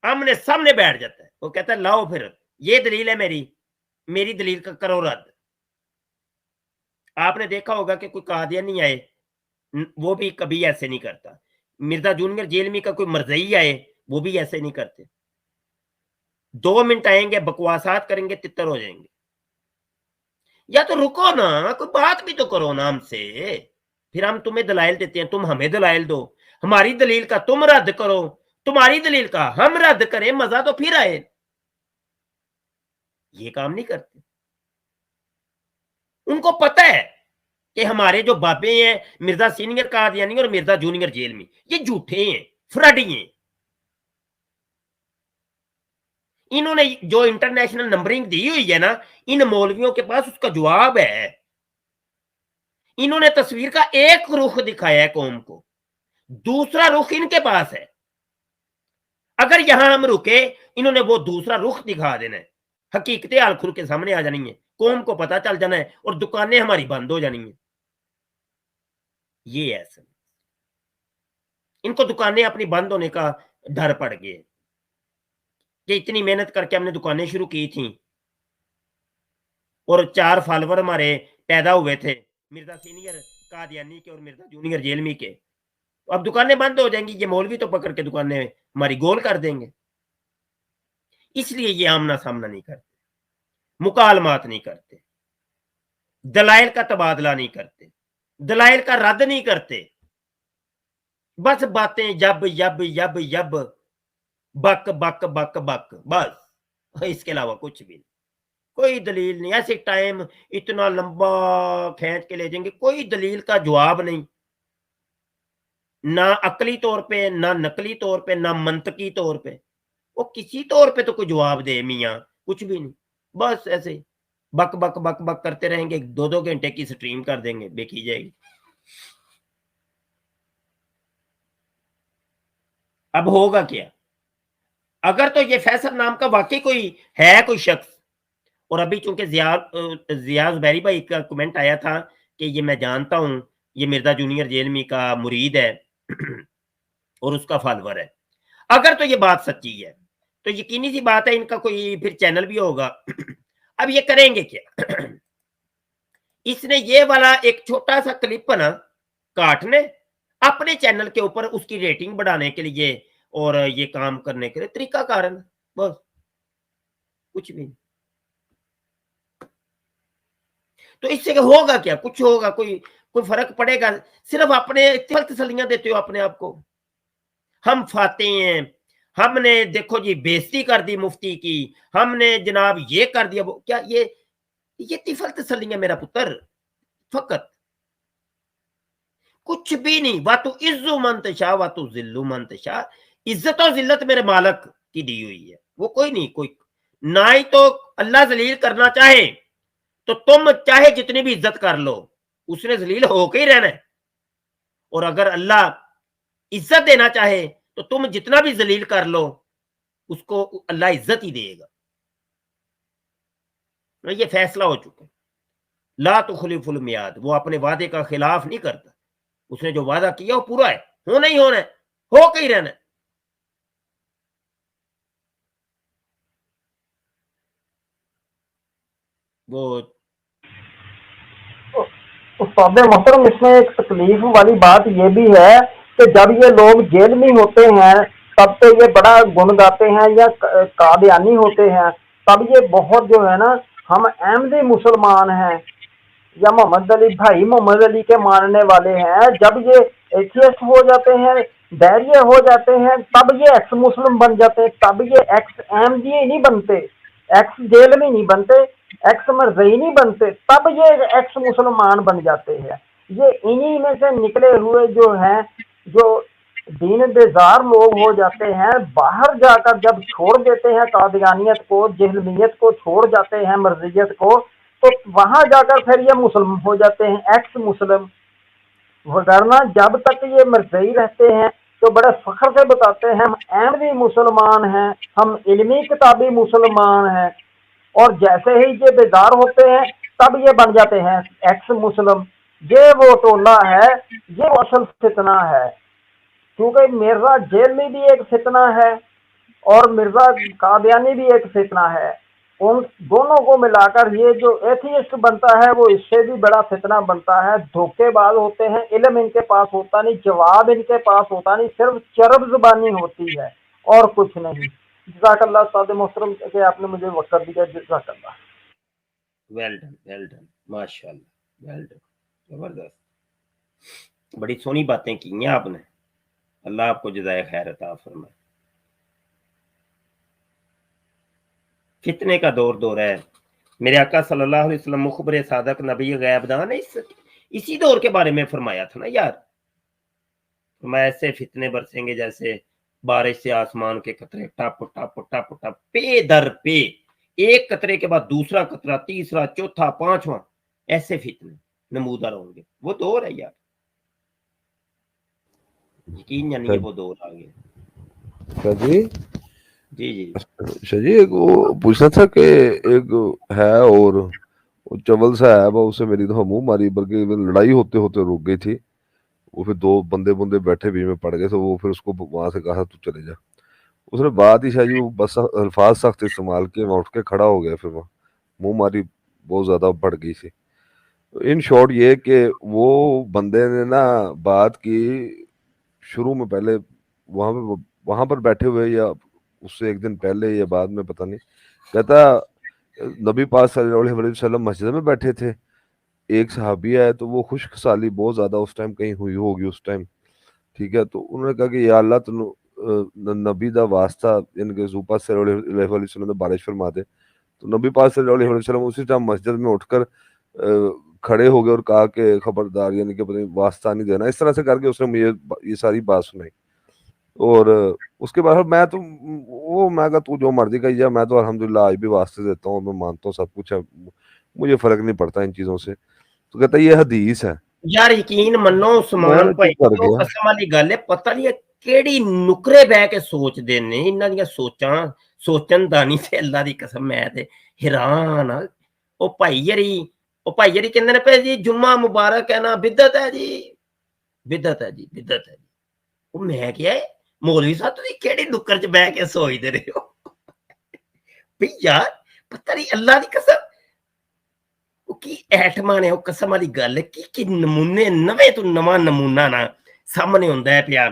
आमने सामने बैठ जाता है, वो कहता है लाओ फिर ये दलील है मेरी दलील का करो रद्द। आपने देखा होगा कि कोई कादियानी आए, वो भी कभी ऐसे नहीं करता। मिर्जा जूनियर जेल में का कोई मरजई आए, वो भी ऐसे नहीं करते। 2 मिनट आएंगे, बकवासात करेंगे, तितर हो जाएंगे। या तो रुको ना, कोई बात भी तो करो ना हमसे, फिर हम तुम्हें दलाइल देते हैं, तुम हमें दलाइल दो, हमारी दलील का तुम रद्द करो, तुम्हारी दलील का हम रद्द करें, मजा तो फिर आए। ये काम नहीं करते। उनको पता है कि हमारे जो बाबे हैं, मिर्जा सीनियर कादियानी और मिर्जा जूनियर जेल में, ये झूठे हैं, फ्रडी हैं। इन्होंने जो इंटरनेशनल नंबरिंग दी हुई है ना, इन मौलवियों के पास उसका जवाब है। इन्होंने तस्वीर का एक रुख दिखाया है कौम को, दूसरा रुख इनके पास है। अगर यहां हम रुके, इन्होंने वो दूसरा रुख दिखा देना है, हकीकतें हाल खुल के सामने आ जानी है, कौम को पता चल जाना है, और दुकानें हमारी बंद हो जानी है। ये ऐसा, इनको दुकानें अपनी बंद होने का डर पड़ गए कि इतनी मेहनत करके हमने दुकानें शुरू की थी और 4 फॉलोवर हमारे पैदा हुए थे, मिर्जा सीनियर कादियानी के और मिर्जा जूनियर जेलमी के। तो अब दुकानें बंद हो जाएंगी, ये मौलवी तो पकड़ के दुकानें हमारी गोल कर देंगे। इसलिए ये आमना सामना नहीं करते, मुकालमात नहीं करते, दलाइल का तबादला नहीं करते, दलाइल का रद्द नहीं करते। बस बातें यब यब यब यब, बक बक बक बक, बस और इसके अलावा कुछ भी नहीं, कोई दलील नहीं। ऐसे टाइम इतना लंबा खींच के ले जाएंगे, कोई दलील का जवाब नहीं, ना अकली तौर पे, ना नकली तौर पे, ना मंतकी तौर पे। वो किसी तौर पे तो कोई जवाब दे मियाँ, कुछ भी नहीं, बस ऐसे ही बक बक बक बक करते रहेंगे, 2-2 घंटे की स्ट्रीम कर देंगे, देखी जाएगी। अब होगा क्या? अगर तो ये फैसल नाम का वाकई कोई है, कोई शख्स, और अभी चूंकि जियाज बैरी भाई का कमेंट आया था कि ये मैं जानता हूं, ये मिर्जा जूनियर जेलमी का मुरीद है और उसका फॉलोअर है। अगर तो ये बात सच्ची है तो यकीनी सी बात है इनका कोई फिर चैनल भी होगा। अब ये करेंगे क्या? इसने ये वाला एक छोटा सा क्लिप ना काटने, अपने चैनल के ऊपर उसकी रेटिंग बढ़ाने के लिए और ये काम करने के लिए तरीका कारण, बस कुछ भी नहीं। तो इससे होगा क्या? कुछ होगा? कोई फर्क पड़ेगा? सिर्फ अपने तसल्लियां देते हो अपने आप को। हम फाते हैं, हमने देखो जी बेइज्जती कर दी मुफ्ती की, हमने जनाब ये कर दिया, वो क्या, ये तिफल तसल्लियां मेरा पुत्र, फकत कुछ भी नहीं। वातु इज्जु मंतशा वातु जिल्लु मंतशा, इज्जत और जिल्लत मेरे मालक की दी हुई है, वो कोई नहीं, कोई ना ही तो अल्लाह जलील करना चाहे तो तुम चाहे जितनी भी इज्जत कर लो, उसने जलील होके ही रहना है, और अगर अल्लाह इज्जत देना चाहे तो तुम जितना भी जलील कर लो उसको अल्लाह इज्जत ही देगा। ये फैसला हो चुका है। ला तुखलिफुल मियाद, वो अपने वादे का खिलाफ नहीं करता, उसने जो वादा किया वो पूरा है, होना ही होना है, होके ही रहना है। वो उस्ताद मोहतरम, इसमें एक तकलीफ वाली बात ये भी है कि जब ये लोग जेल में होते हैं तब तो ये बड़ा गुण गाते हैं, या कादियानी होते हैं तब ये बहुत जो है ना, हम अहमदी मुसलमान हैं या मोहम्मद अली भाई मोहम्मद अली के मानने वाले हैं। जब ये एथियस्ट हो जाते हैं, बैरियर हो जाते हैं, तब ये एक्स मुस्लिम बन जाते हैं, तब ये एक्स अहमदी नहीं बनते, एक्स जेल में नहीं बनते, एक्स मरजई नहीं बनते, तब ये एक्स मुसलमान बन जाते हैं। ये इन्हीं में से निकले हुए जो हैं, जो दीन बेजार लोग हो जाते हैं, बाहर जाकर जब छोड़ देते हैं कादियानियत को, जहलमियत को छोड़ जाते हैं, मर्जियत को, तो वहां जाकर फिर ये मुस्लिम हो जाते हैं, एक्स मुस्लिम। वरना जब तक ये मरजई रहते हैं तो बड़े फख्र से बताते हैं हम अहमदी मुसलमान हैं, हम इल्मी किताबी मुसलमान हैं, और जैसे ही ये बेदार होते हैं तब ये बन जाते हैं एक्स मुस्लिम। ये वो टोला है, ये असल फितना है, क्योंकि मिर्जा जेलमी भी एक फितना है और मिर्जा कादियानी भी एक फितना है। उन दोनों को मिलाकर ये जो एथियस्ट बनता है वो इससे भी बड़ा फितना बनता है। धोखेबाज होते हैं, इल्म इनके पास होता नहीं, जवाब इनके पास होता नहीं, सिर्फ चरब जुबानी होती है और कुछ नहीं। जज़ाकल्लाह उस्ताद मोहतरम के आपने मुझे वक्त दिया, जज़ाकल्लाह। वेल डन, माशाल्लाह, वेल डन, जबरदस्त, बड़ी सोनी बातें की हैं आपने, अल्लाह आपको जज़ाए खैर अता फरमाए। फितने का दौर है, मेरे आका सल्लल्लाहु अलैहि वसल्लम मुखबर सादक नबी गैबदान ने इसी दौर के बारे में फरमाया था ना यार। फरमाया ऐसे फितने बरसेंगे जैसे बारिश से आसमान के कतरे टप टप टप टप पे दर पे, एक कतरे के बाद दूसरा कतरा, तीसरा, चौथा, पांचवा, ऐसे फितने नमूदार होंगे। वो दौर है यार, यकीन जानिए वो दौर आ गया। जी जी अच्छा जी, एक वो पूछना था कि एक है और वो चवल सा है, वो उसे मेरी तो मुंह मारी, बल्कि लड़ाई होते होते रुक गई थी। वो फिर दो बंदे बैठे बीच में पड़ गए, तो वो फिर उसको वहां से कहा तू चले जा। उसने बात ही शायद वो बस अल्फाज सख्त इस्तेमाल किए, मैं उठ के खड़ा हो गया, फिर वहाँ मुंह मारी बहुत ज्यादा बढ़ गई थी। इन शॉर्ट ये कि वो बंदे ने ना बात की शुरू में, पहले वहां पर बैठे हुए या उससे एक दिन पहले या बाद में पता नहीं, कहता नबी पाक सल्लल्लाहु अलैहि वसल्लम मस्जिद में बैठे थे, एक सहाबी है, तो वो खुशक साली बहुत ज्यादा उस टाइम कहीं हुई होगी उस टाइम, ठीक है, तो उन्होंने कहा कि या अल्लाह نبی دا واسطہ ان کے حضور پاک صلی اللہ علیہ وسلم نے بارش فرما دے، تو نبی پاک صلی اللہ علیہ وسلم اسی ٹائم مسجد میں اٹھ کر کھڑے ہو گئے اور کہا کہ خبردار، یعنی کہ واسطہ نہیں دینا، اس طرح سے کر کے اس نے مجھے یہ ساری بات سنائی. اور اس کے بعد میں تو وہ میں کہا تو جو مرضی کہی جا، میں تو الحمدللہ آج بھی واسطے دیتا ہوں، میں مانتا ہوں سب کچھ ہے، مجھے فرق نہیں پڑتا ان چیزوں سے. تو کہتا ہے یہ حدیث ہے. یار یقین منو میں عثمان نے بھائی چپ کر تو گیا. قسم والی گل ہے، پتہ نہیں کیڑی نکرے بہ کے سوچتے نے، انہاں دی سوچن دانی سے اللہ دی قسم میں تے حیران ہاں. او بھائی یری کہندے نے پے جی جمعہ مبارک ہے نا، بدعت ہے جی، بدعت ہے جی، بدعت ہے جی. او میں کیا ہے مولوی صاحب تسی کیڑی نکر چ بہ کے سوچدے رہے ہو بھئی یار پتہ نہیں اللہ دی قسم کی ایٹما نے قسم والی گل کی نمونے نویں تو نواں نمونہ نا سامنے ہوندا ہے پیا.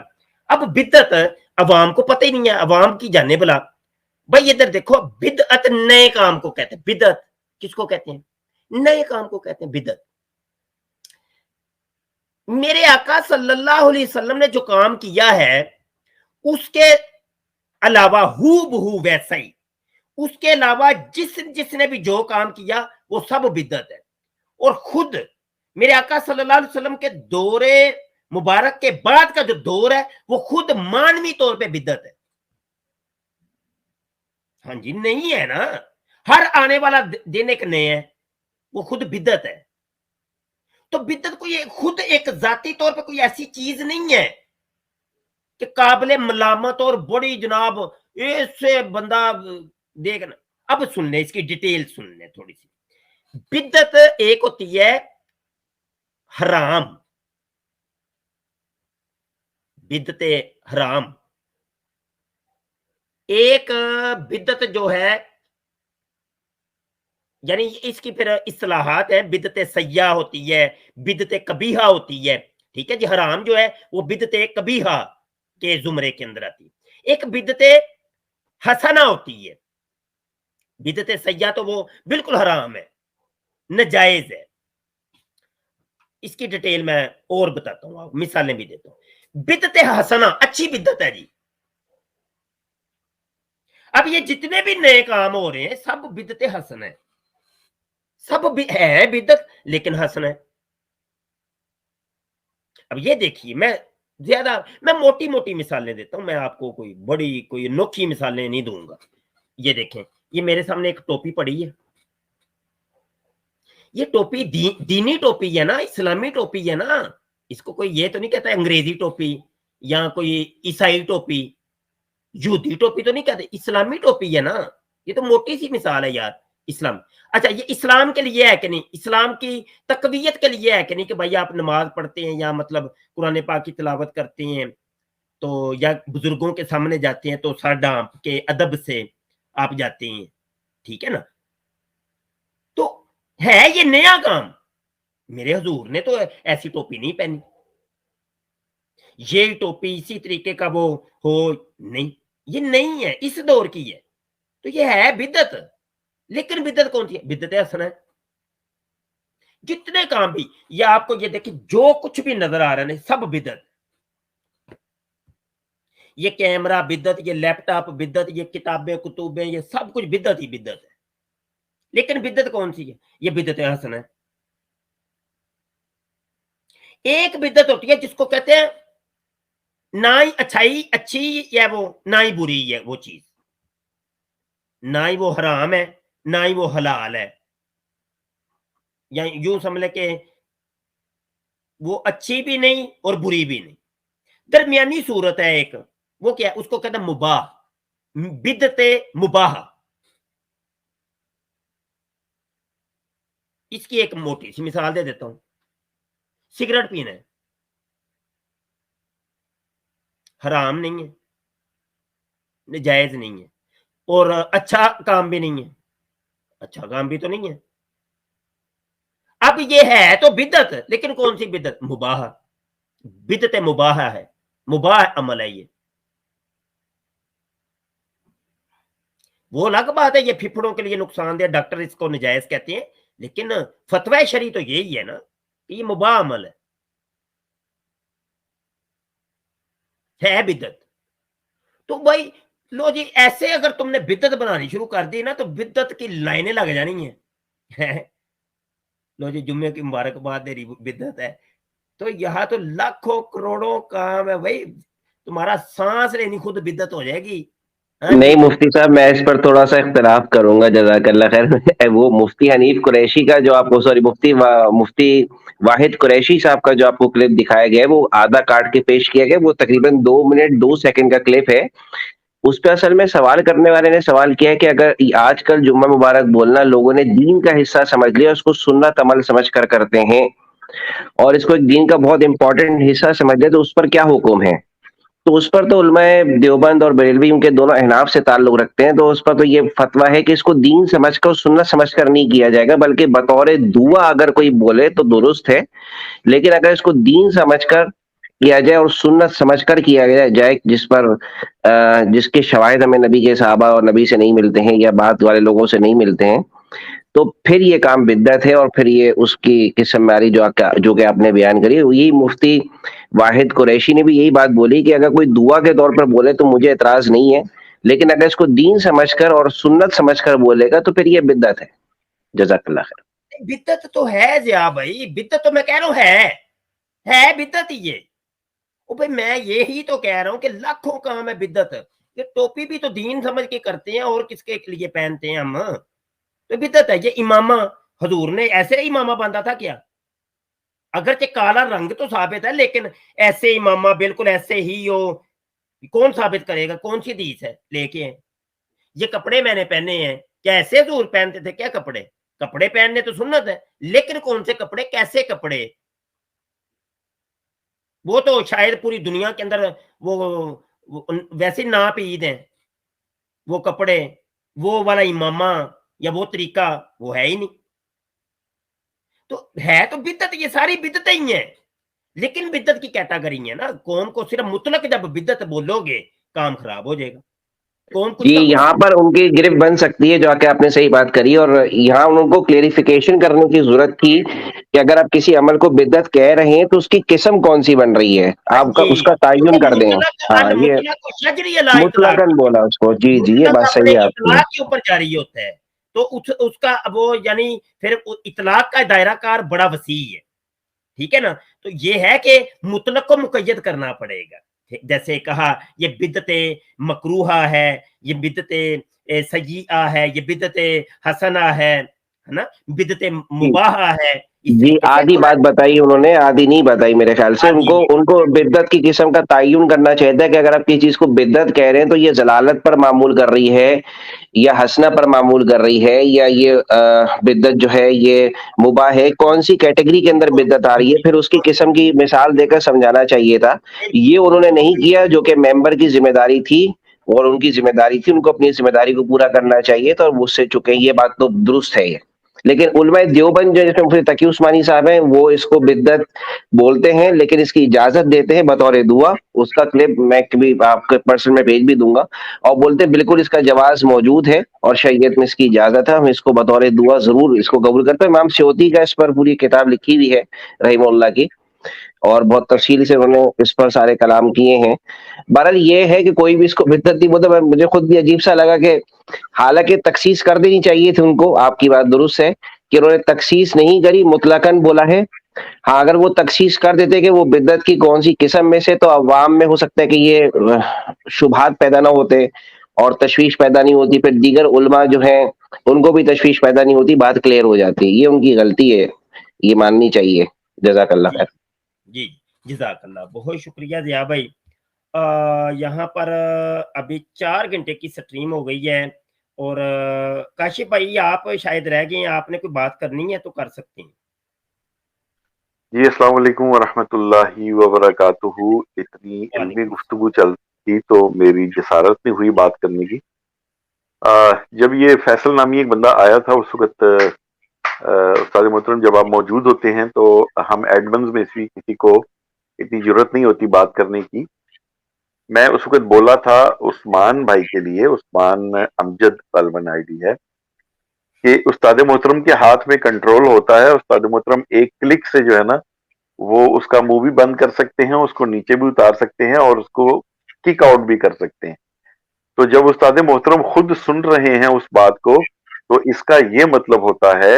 اب بدعت عوام کو پتہ ہی نہیں ہے، عوام کی جانے بلا. بھائی ادھر دیکھو، بدعت نئے کام کو کہتے ہیں. بدعت کس کو کہتے ہیں؟ نئے کام کو کہتے ہیں بدعت. میرے آقا صلی اللہ علیہ وسلم نے جو کام کیا ہے اس کے علاوہ ہو بہو ویسا ہی، اس کے علاوہ جس نے بھی جو کام کیا وہ سب بدعت ہے. اور خود میرے آقا صلی اللہ علیہ وسلم کے دور مبارک کے بعد کا جو دور ہے وہ خود مانوی طور پہ بدعت ہے. ہاں جی نہیں ہے نا، ہر آنے والا دن ایک نئے ہے، وہ خود بدعت ہے. تو بدعت کوئی خود ایک ذاتی طور پہ کوئی ایسی چیز نہیں ہے کہ قابل ملامت اور بڑی جناب اس سے بندہ دیکھنا. اب سن لیں اس کی ڈیٹیل سن لیں تھوڑی سی. بدعت ایک ہوتی ہے حرام، بدعت حرام. ایک بدعت جو ہے یعنی اس کی پھر اصطلاحات ہیں، بدعت سیاح ہوتی ہے، بدعت قبیحہ ہوتی ہے. ٹھیک ہے جی، حرام جو ہے وہ بدعت قبیحہ کے زمرے کے اندر آتی ہے. ایک بدعت حسنہ ہوتی ہے. بدعت سیاح تو وہ بالکل حرام ہے، ناجائز ہے. اس کی ڈیٹیل میں اور بتاتا ہوں، آپ مثالیں بھی دیتا ہوں. بدعت حسنہ اچھی بدعت ہے جی. اب یہ جتنے بھی نئے کام ہو رہے ہیں سب بدعت حسن ہے، سب ہے بدعت لیکن حسن ہے. اب یہ دیکھیے میں موٹی موٹی مثالیں دیتا ہوں، میں آپ کو کوئی انوکھی مثالیں نہیں دوں گا. یہ دیکھیں، یہ میرے سامنے ایک ٹوپی پڑی ہے. یہ ٹوپی دینی ٹوپی ہے نا، اسلامی ٹوپی ہے نا. اس کو کوئی یہ تو نہیں کہتا انگریزی ٹوپی یا کوئی عیسائی ٹوپی، یہودی ٹوپی تو نہیں کہتے، اسلامی ٹوپی ہے نا. یہ تو موٹی سی مثال ہے یار. اسلام اچھا یہ اسلام کے لیے ہے کہ نہیں، اسلام کی تقویت کے لیے ہے کہ نہیں کہ بھائی آپ نماز پڑھتے ہیں یا مطلب قرآن پاک کی تلاوت کرتے ہیں تو یا بزرگوں کے سامنے جاتے ہیں تو سر ڈھانپ کے ادب سے آپ جاتے ہیں. ٹھیک ہے نا، تو ہے یہ نیا کام. میرے حضور نے تو ایسی ٹوپی نہیں پہنی، یہ ٹوپی اسی طریقے کا وہ ہو نہیں، یہ نہیں ہے، اس دور کی ہے. تو یہ ہے بدعت، لیکن بدعت کون سی ہے؟ بدعت حسن ہے. جتنے کام بھی یہ آپ کو یہ دیکھیں جو کچھ بھی نظر آ رہا ہے سب بدعت. یہ کیمرہ بدعت، یہ لیپ ٹاپ بدعت، یہ کتابیں کتبیں، یہ سب کچھ بدعت ہی بدعت ہے. لیکن بدعت کون سی ہے؟ یہ بدعت حسن ہے. ایک بدعت ہوتی ہے جس کو کہتے ہیں نہ ہی اچھی ہے وہ، نہ ہی بری ہے وہ چیز، نہ ہی وہ حرام ہے نہ ہی وہ حلال ہے. یا یوں سمجھ لے کہ وہ اچھی بھی نہیں اور بری بھی نہیں، درمیانی صورت ہے ایک. وہ کیا ہے؟ اس کو کہتے ہیں مباح، بدعت مباح. اس کی ایک موٹی سی مثال دے دیتا ہوں. سگریٹ پینا ہے، حرام نہیں ہے، ناجائز نہیں ہے، اور اچھا کام بھی نہیں ہے، اچھا کام بھی تو نہیں ہے. اب یہ ہے تو بدعت، لیکن کون سی بدعت؟ مباح. بدعت مباح ہے، مباح عمل ہے. یہ وہ الگ بات ہے، یہ پھپھڑوں کے لیے نقصان دہ، ڈاکٹر اس کو ناجائز کہتے ہیں، لیکن فتوی شرعی تو یہی ہے نا کہ یہ مباح عمل ہے بدعت. तो भाई लो जी, ऐसे अगर तुमने बिद्दत बनानी शुरू कर दी ना, तो बिद्दत की लाइनें लग जानी है। लो जी, जुम्मे की मुबारकबाद मेरी बिद्दत है। तो यहाँ तो लाखों करोड़ों काम है भाई, तुम्हारा सांस लेनी खुद बिद्दत हो जाएगी। हाँ नहीं जी। मुफ्ती साहब, मैं इस पर थोड़ा सा इख्तिलाफ करूंगा, जज़ाकल्लाह खैर। वो मुफ्ती हनीफ कुरैशी का जो आपको, सॉरी, मुफ्ती वाहिद कुरैशी साहब का जो आपको क्लिप दिखाया गया है, वो आधा काट के पेश किया गया, वो तकरीबन 2 मिनट 2 सेकंड का क्लिप है। उस पे असल में सवाल करने वाले ने सवाल किया है कि अगर आजकल जुम्मा मुबारक बोलना लोगों ने दीन का हिस्सा समझ लिया, उसको सुन्नत अमल समझ कर करते हैं, और इसको एक दीन का बहुत इंपॉर्टेंट हिस्सा समझ लिया, तो उस पर क्या हुक्म है? तो उस पर तो उलमाए देवबंद और बरेलवी उनके दोनों अहनाफ से ताल्लुक रखते हैं, तो उस पर तो ये फतवा है कि इसको दीन समझकर और सुन्नत समझकर नहीं किया जाएगा, बल्कि बतौर दुआ अगर कोई बोले तो दुरुस्त है, लेकिन अगर इसको दीन समझकर किया जाए और सुन्नत समझकर किया जाए, जिस पर जिसके शवाहिद हमें नबी के सहाबा और नबी से नहीं मिलते हैं या बाद वाले लोगों से नहीं मिलते हैं, तो फिर ये काम बिद्दत है, और फिर ये उसकी किस्मवारी जो कि आपने बयान करी, यही मुफ्ती वाहिद कुरैशी ने भी यही बात बोली कि अगर कोई दुआ के तौर पर बोले तो मुझे एतराज नहीं है, लेकिन अगर इसको दीन समझकर और सुन्नत समझकर बोलेगा तो फिर ये बिद्दत है। जज़ाकल्लाह खैर। बिद्दत तो है जिया भाई, बिद्दत तो मैं कह रहा हूँ है बिद्दत ही ये। ओ भाई, मैं यही तो कह रहा हूँ कि लाखों काम है बिद्दत। ये टोपी भी तो दीन समझ के करते हैं, और किसके लिए पहनते हैं हम? तो बिद्दत है ये। इमामा, हजूर ने ऐसे इमामा बांधा था क्या? अगरचे काला रंग तो साबित है, लेकिन ऐसे इमामा बिल्कुल ऐसे ही हो, कौन साबित करेगा? कौन सी हदीस है लेके आए? ये कपड़े मैंने पहने हैं, क्या ऐसे हजूर पहनते थे क्या कपड़े? कपड़े पहनने तो सुन्नत है, लेकिन कौन से कपड़े, कैसे कपड़े? वो तो शायद पूरी दुनिया के अंदर वो वैसे नाप ईद है, वो कपड़े, वो वाला इमामा या वो तरीका वो है ही नहीं। तो है तो बिद्दत, ये सारी बिद्दतें ही हैं, लेकिन बिद्दत की कैटेगरी है ना। कौम को सिर्फ मुतलक जब बिद्दत बोलोगे, काम खराब हो जाएगा। कौम कुछ जी, का कुछ। यहाँ पर उनकी गिरफ्त बन सकती है, जो आके आपने सही बात करी, और यहाँ उनको क्लेरिफिकेशन करने की जरूरत थी कि अगर आप किसी अमल को बिद्दत कह रहे हैं तो उसकी किस्म कौन सी बन रही है, हाँ आपका जी, उसका तायुन क्योंकि कर दें। मुतलक हाँ, अल ये मुतलक शजरी अला इतलाक, मुतलकन बोला उसको। जी जी, ये मुतलक बात अपने सही है आपकी। इतलाक के ऊपर जारी होता है। तो उसका वो यानी फिर इतलाक का दायरा कार बड़ा वसी है, ठीक है ना। तो ये है कि मुतलक को मुकय्यद करना पड़ेगा। जैसे कहा ये बिदते मकरूहा है, ये बिदते सय्यिआ है, ये बिदते हसना है ना, बिदते मुबाहा है। इस जी, तरीके से आधी बात बताई उन्होंने, आधी नहीं बताई मेरे ख्याल से। आदि उनको बिद्दत की किस्म का तायुन करना चाहिए था कि अगर आप किसी चीज को बिद्दत कह रहे हैं तो ये जलालत पर मामूल कर रही है या हसना पर मामूल कर रही है, या ये बिद्दत जो है ये मुबाह है, कौन सी कैटेगरी के अंदर बिद्दत आ रही है, फिर उसकी किस्म की मिसाल देकर समझाना चाहिए था। ये उन्होंने नहीं किया, जो कि मेंबर की जिम्मेदारी थी और उनकी जिम्मेदारी थी, उनको अपनी जिम्मेदारी को पूरा करना चाहिए था, और वो उससे चुके हैं, ये बात तो दुरुस्त है ये। लेकिन उलमाए देवबंद जो जिसमें मुफ्ती तकी उस्मानी साहब हैं, वो इसको बिद्दत बोलते हैं, लेकिन इसकी इजाजत देते हैं बतौर दुआ। उसका क्लिप मैं कभी आपके पर्सन में भेज भी दूंगा, और बोलते हैं बिल्कुल इसका जवाज मौजूद है और शरीयत में इसकी इजाजत है, हम इसको बतौर दुआ जरूर इसको कबूल करते हैं। इमाम स्योती का इस पर पूरी किताब लिखी हुई है रहीमहुल्लाह की, और बहुत तफसील से उन्होंने इस पर सारे कलाम किए हैं। बहरहाल ये है कि कोई भी इसको बिद्दत नहीं बोलता। मुझे खुद भी अजीब सा लगा कि हालांकि तखसीस कर देनी चाहिए थी उनको, आपकी बात दुरुस्त है कि उन्होंने तखसीस नहीं करी, मुतलकन बोला है। हाँ, अगर वो तखसीस कर देते कि वो बिद्दत की कौन सी किस्म में से, तो अवाम में हो सकता है कि ये शुबहात पैदा ना होते और तशवीश पैदा नहीं होती, फिर दीगर उलमा जो हैं उनको भी तशवीश पैदा नहीं होती, बात क्लियर हो जाती। ये उनकी गलती है, ये माननी चाहिए। जज़ाकल्लाह जी खैर। जी, जज़ाकल्लाह, बहुत शुक्रिया ज़िया भाई। यहाँ पर अभी 4 घंटे की स्ट्रीम हो गई है, और काशिफ भाई आप शायद रह गए हैं, आपने कोई बात करनी है तो कर सकते हैं। जी, अस्सलाम वालेकुम वरहमतुल्लाहि वबरकातुहू। इतनी इल्मी गुफ्तगू चल थी तो मेरी जसारत नहीं हुई बात करने की। जब ये फैसल नामी एक बंदा आया था उस वक्त, उस्ताद मोहतरम जब आप मौजूद होते हैं तो हम एडमंस में से किसी को इतनी जरूरत नहीं होती बात करने की। मैं उस वक्त बोला था उस्मान भाई के लिए, उस्मान अमजद अलवन आईडी है, कि उस्ताद मोहतरम के हाथ में कंट्रोल होता है। उस्ताद मोहतरम एक क्लिक से जो है ना, वो उसका मुंह भी बंद कर सकते हैं, उसको नीचे भी उतार सकते हैं और उसको किक आउट भी कर सकते हैं। تو جب استاد محترم خود سن رہے ہیں اس بات کو تو اس کا یہ مطلب ہوتا ہے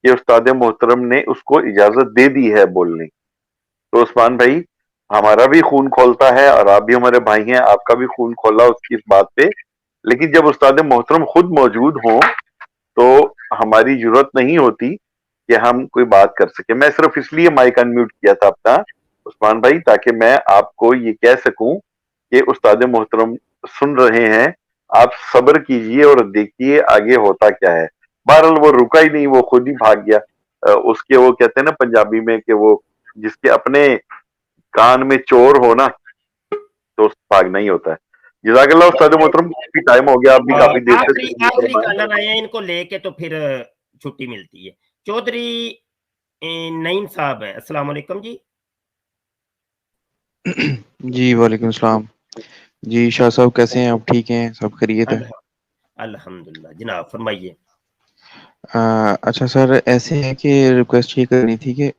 کہ استاد محترم نے اس کو اجازت دے دی ہے بولنے. تو عثمان بھائی ہمارا بھی خون کھولتا ہے اور آپ بھی ہمارے بھائی ہیں, آپ کا بھی خون کھولا اس بات پہ, لیکن جب استاد محترم خود موجود ہوں تو ہماری ضرورت نہیں ہوتی کہ ہم کوئی بات کر سکیں. میں صرف اس لیے مائک انمیوٹ کیا تھا اپنا عثمان بھائی تاکہ میں آپ کو یہ کہہ سکوں کہ استاد محترم سن رہے ہیں, آپ صبر کیجئے اور دیکھیے آگے ہوتا کیا ہے. بہرحال وہ رکا ہی نہیں, وہ خود ہی بھاگ گیا. اس کے وہ کہتے ہیں نا پنجابی میں کہ وہ جس کے اپنے کان میں چور ہو نا تو بھاگنا ہی ہوتا ہے. جزاک اللہ استاد محترم, ٹائم ہو گیا, آپ بھی کافی دیر سے آخری کالر آئے ہیں, ان کو لے کے تو پھر چھٹی ملتی ہے. چودھری نعیم صاحب ہیں, السلام علیکم جی. جی وعلیکم السلام. جی شاہ صاحب کیسے ہیں آپ؟ ٹھیک ہیں, سب خیریت ہے؟ الحمدللہ جناب, فرمائیے. اچھا سر, ایسے ہے کہ ریکویسٹ یہ کرنی تھی کہ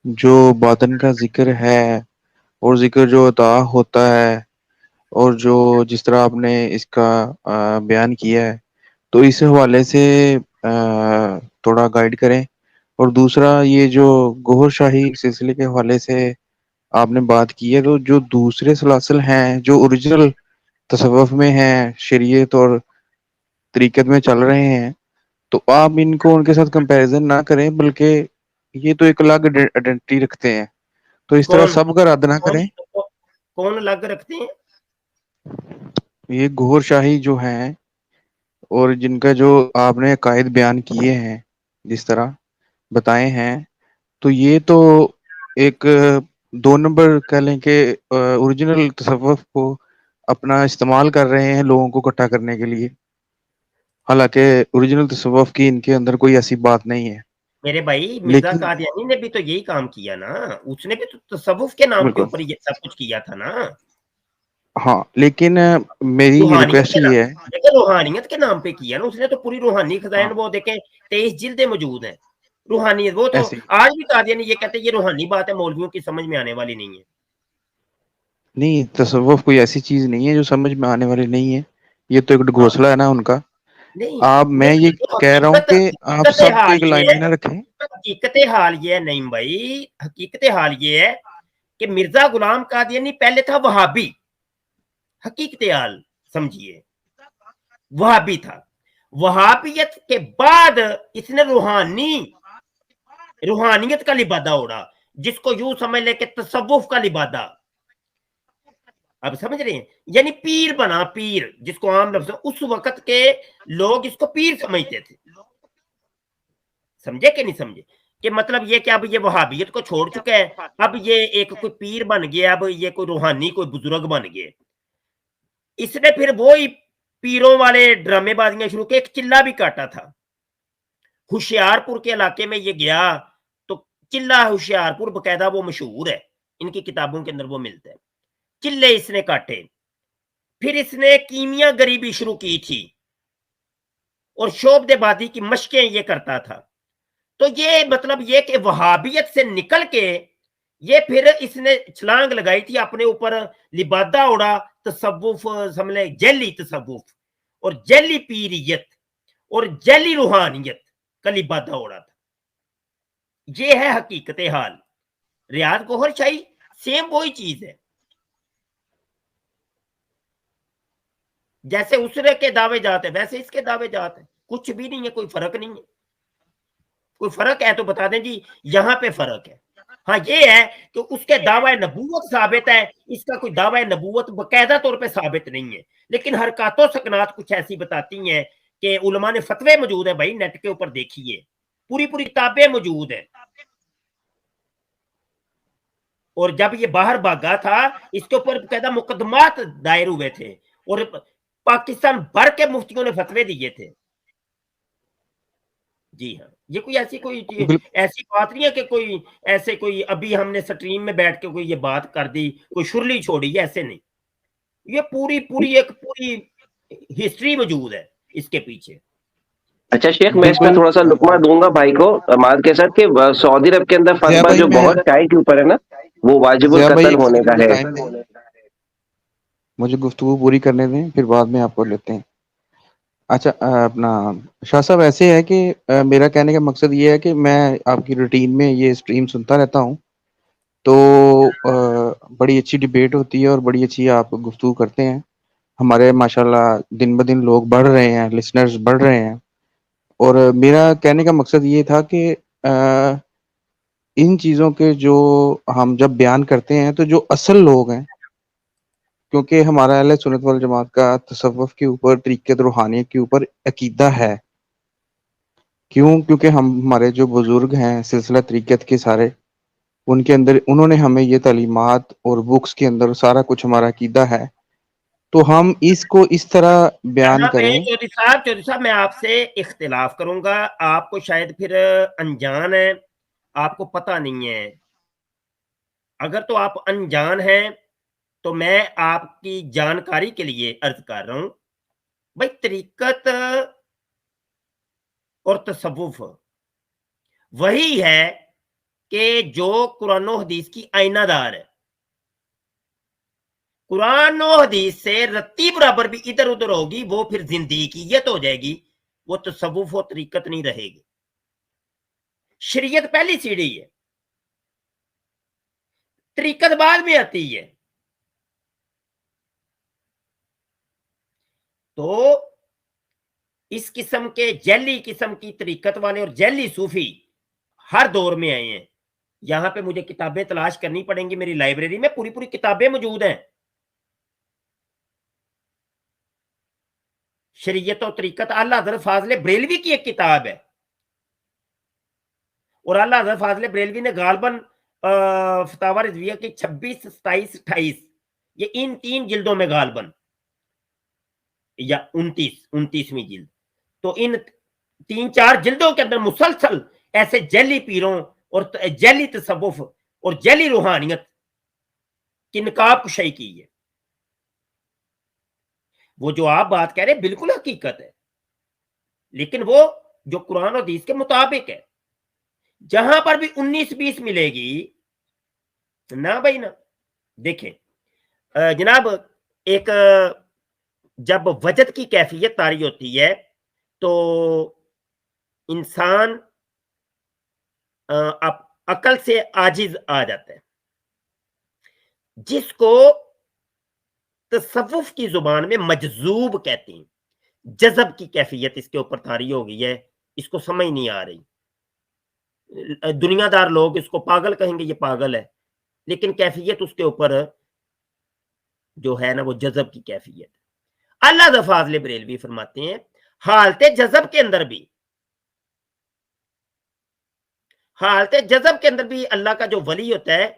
جو باطن کا ذکر ہے اور ذکر جو عطا ہوتا ہے اور جو جس طرح آپ نے اس کا بیان کیا ہے تو اس حوالے سے تھوڑا گائیڈ کریں. اور دوسرا یہ جو گوہر شاہی سلسلے کے حوالے سے آپ نے بات کی ہے, تو جو دوسرے سلاسل ہیں جو اوریجنل تصوف میں ہیں, شریعت اور طریقت میں چل رہے ہیں, تو آپ ان کو ان کے ساتھ کمپیریزن نہ کریں, بلکہ یہ تو ایک الگ آئیڈینٹی رکھتے ہیں, تو اس طرح سب کا رد نہ کریں. کون الگ رکھتے ہیں؟ یہ گوہر شاہی جو ہیں اور جن کا جو آپ نے عقائد بیان کیے ہیں جس طرح بتائے ہیں, تو یہ تو ایک 2 نمبر کہہ لیں کہ اوریجنل تصوف کو اپنا استعمال کر رہے ہیں لوگوں کو اکٹھا کرنے کے لیے, حالانکہ اوریجنل تصوف کی ان کے اندر کوئی ایسی بات نہیں ہے. میرے بھائی مرزا قادیانی نے بھی تو یہی کام کیا نا, اس نے بھی تو تصوف کے نام کے اوپر یہ سب کچھ کیا تھا نا. ہاں, لیکن میری ریکویسٹ یہ ہے, روحانیت کے نام پہ کیا نا اس نے تو, پوری روحانی خزائن وہ دیکھیں 23 جلدیں موجود ہیں روحانیت. وہ تو آج بھی قادیانی یہ کہتے ہیں یہ روحانی بات ہے, مولویوں کی سمجھ میں آنے والی نہیں ہے. نہیں, تصوف کوئی ایسی چیز نہیں ہے جو سمجھ میں آنے والی نہیں ہے, یہ تو ایک گھونسلہ ہے نا ان کا. آپ میں یہ کہہ رہا ہوں کہ آپ سب کو ایک لائن میں نہ رکھیں. حقیقت حال یہ ہے نعیم بھائی, حقیقت حال یہ ہے کہ مرزا غلام قادیانی پہلے تھا وہابی. حقیقت حال سمجھیے, وہابی تھا. وہابیت کے بعد اس نے روحانیت کا لبادہ اوڑا, جس کو یوں سمجھ لے کہ تصوف کا لبادہ. اب سمجھ رہے ہیں, یعنی پیر بنا, پیر جس کو عام لفظ, اس وقت کے لوگ اس کو پیر سمجھتے تھے. سمجھے کہ نہیں سمجھے, کہ مطلب یہ کہ اب یہ وہابیت کو چھوڑ چکا ہے, اب یہ ایک کوئی پیر بن گیا, اب یہ کوئی روحانی کوئی بزرگ بن گئے. اس نے پھر وہی پیروں والے ڈرامے بازیاں شروع کی. ایک چلہ بھی کاٹا تھا ہوشیارپور کے علاقے میں, یہ گیا تو چلہ ہوشیارپور باقاعدہ وہ مشہور ہے, ان کی کتابوں کے اندر وہ ملتا ہے. چلے اس نے کاٹے. پھر اس نے کیمیا گری بھی شروع کی تھی اور شعبد بادی کی مشقیں یہ کرتا تھا. تو یہ مطلب یہ کہ وہابیت سے نکل کے یہ پھر اس نے چھلانگ لگائی تھی اپنے اوپر, لبادہ اڑا, تصوف سمجھے, جیلی تصوف اور جیلی پیریت اور جیلی روحانیت کا لبادہ اڑا تھا. یہ ہے حقیقت حال. ریاض گوہر شاہی سیم وہی چیز ہے, جیسے اس کے دعوے جات ہیں ویسے اس کے دعوے جات ہیں, کچھ بھی نہیں ہے, کوئی فرق نہیں ہے. کوئی فرق ہے تو بتا دیں جی یہاں پہ فرق ہے. ہاں یہ ہے کہ اس کے دعوی نبوت ثابت ہے, اس کا کوئی دعوی نبوت باقاعدہ طور پہ ثابت نہیں ہے, لیکن حرکات و سکنات کچھ ایسی بتاتی ہیں کہ علماء نے فتوے موجود ہیں بھائی, نیٹ کے اوپر دیکھیے, پوری کتابیں موجود ہیں. اور جب یہ باہر بھاگا تھا اس کے اوپر باقاعدہ مقدمات دائر ہوئے تھے اور پاکستان بھر کے مفتیوں نے فتوے دیے تھے. جی ہاں, یہ کوئی ایسی بات نہیں ہے کہ کوئی ایسے کوئی ابھی ہم نے سٹریم میں بیٹھ کے کوئی یہ بات کر دی, کوئی شرلی چھوڑی, ایسے نہیں. یہ پوری ہسٹری موجود ہے اس کے پیچھے. اچھا شیخ, میں اس میں تھوڑا سا لقمہ دوں گا بھائی کو اماد کے ساتھ, کہ سعودی عرب کے اندر فتویٰ جو بہت ٹائٹ اوپر ہے نا, وہ واجب القتل ہونے کا ہے. مجھے گفتگو پوری کرنے دیں، پھر بعد میں آپ کو لیتے ہیں. اچھا اپنا شاہ صاحب ایسے ہے کہ میرا کہنے کا مقصد یہ ہے کہ میں آپ کی روٹین میں یہ اسٹریم سنتا رہتا ہوں، تو بڑی اچھی ڈبیٹ ہوتی ہے اور بڑی اچھی آپ گفتگو کرتے ہیں. ہمارے ماشاءاللہ دن بدن لوگ بڑھ رہے ہیں، لسنرز بڑھ رہے ہیں. اور میرا کہنے کا مقصد یہ تھا کہ ان چیزوں کے جو ہم جب بیان کرتے ہیں تو جو اصل لوگ ہیں، کیونکہ ہمارا اہل سنت والجماعت کا تصوف کے اوپر، طریقت روحانیت کے اوپر عقیدہ ہے. کیوں؟ کیونکہ ہمارے جو بزرگ ہیں سلسلہ طریقت کے سارے، ان کے اندر انہوں نے ہمیں یہ تعلیمات اور بکس کے اندر سارا کچھ ہمارا عقیدہ ہے، تو ہم اس کو اس طرح بیان یہاں پہ کریں. چودھری صاحب میں آپ سے اختلاف کروں گا. آپ کو شاید پھر انجان ہے، آپ کو پتہ نہیں ہے. اگر تو آپ انجان ہیں تو میں آپ کی جانکاری کے لیے عرض کر رہا ہوں بھائی، طریقت اور تصوف وہی ہے کہ جو قرآن و حدیث کی آئینہ دار ہے. قرآن و حدیث سے رتی برابر بھی ادھر ادھر ہوگی، وہ پھر زندگیت ہو جائے گی، وہ تصوف و طریقت نہیں رہے گی. شریعت پہلی سیڑھی ہے، طریقت بعد میں آتی ہے. تو اس قسم کے جیلی قسم کی طریقت والے اور جیلی صوفی ہر دور میں آئے ہیں. یہاں پہ مجھے کتابیں تلاش کرنی پڑیں گی، میری لائبریری میں پوری کتابیں موجود ہیں. شریعت و طریقت اعلیٰ حضرت فاضل بریلوی کی ایک کتاب ہے، اور اعلیٰ حضرت فاضل بریلوی نے غالباً فتاوی رضویہ کی 26، 27، 28 یہ ان 3 جلدوں میں غالباً، یا 29ویں جلد، تو ان 3-4 جلدوں کے اندر مسلسل ایسے جیلی پیروں اور جیلی تصوف اور جیلی روحانیت کی نقاب کشائی کی ہے. وہ جو آپ بات کہہ رہے ہیں بالکل حقیقت ہے، لیکن وہ جو قرآن و حدیث کے مطابق ہے. جہاں پر بھی 19-20 ملے گی نہ بھائی نہ. دیکھیں جناب، ایک جب وجد کی کیفیت طاری ہوتی ہے تو انسان عقل سے عاجز آ جاتا ہے، جس کو تصوف کی زبان میں مجذوب کہتے ہیں. جذب کی کیفیت اس کے اوپر طاری ہو گئی ہے، اس کو سمجھ نہیں آ رہی. دنیا دار لوگ اس کو پاگل کہیں گے، یہ پاگل ہے، لیکن کیفیت اس کے اوپر جو ہے نا وہ جذب کی کیفیت. اللہ فاضل بریلوی فرماتے ہیں حالت جذب کے اندر بھی اللہ کا جو ولی ہوتا ہے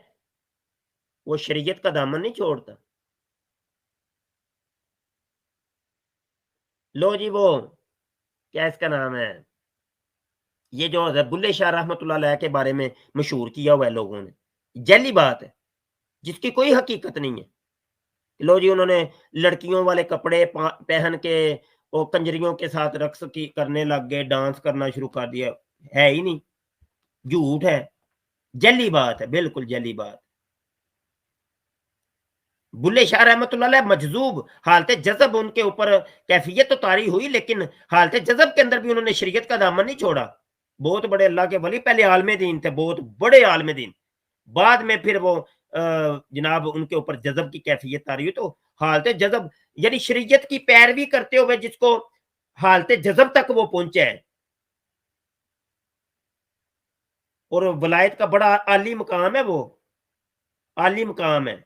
وہ شریعت کا دامن نہیں چھوڑتا. لو جی، وہ کیا اس کا نام ہے، یہ جو بلے شاہ رحمت اللہ علیہ کے بارے میں مشہور کیا ہوا ہے لوگوں نے، جعلی بات ہے جس کی کوئی حقیقت نہیں ہے. لو جی، انہوں نے لڑکیوں والے کپڑے پہن کے وہ کنجریوں کے ساتھ رقص کرنے لگ گئے، ڈانس کرنا شروع کر دیا. ہے ہی نہیں، جھوٹ ہے، جعلی بات ہے، بالکل جعلی بات. بلے شاہ رحمت اللہ علیہ مجذوب، حالت جذب ان کے اوپر کیفیت تو طاری ہوئی، لیکن حالت جذب کے اندر بھی انہوں نے شریعت کا دامن نہیں چھوڑا. بہت بڑے اللہ کے ولی، پہلے عالم دین تھے، بہت بڑے عالم دین. بعد میں پھر وہ جناب ان کے اوپر جذب کی کیفیت طاری ہوئی. تو حالت جذب یعنی شریعت کی پیروی کرتے ہوئے جس کو حالت جذب تک وہ پہنچے ہے، اور ولایت کا بڑا عالی مقام ہے، وہ عالی مقام ہے.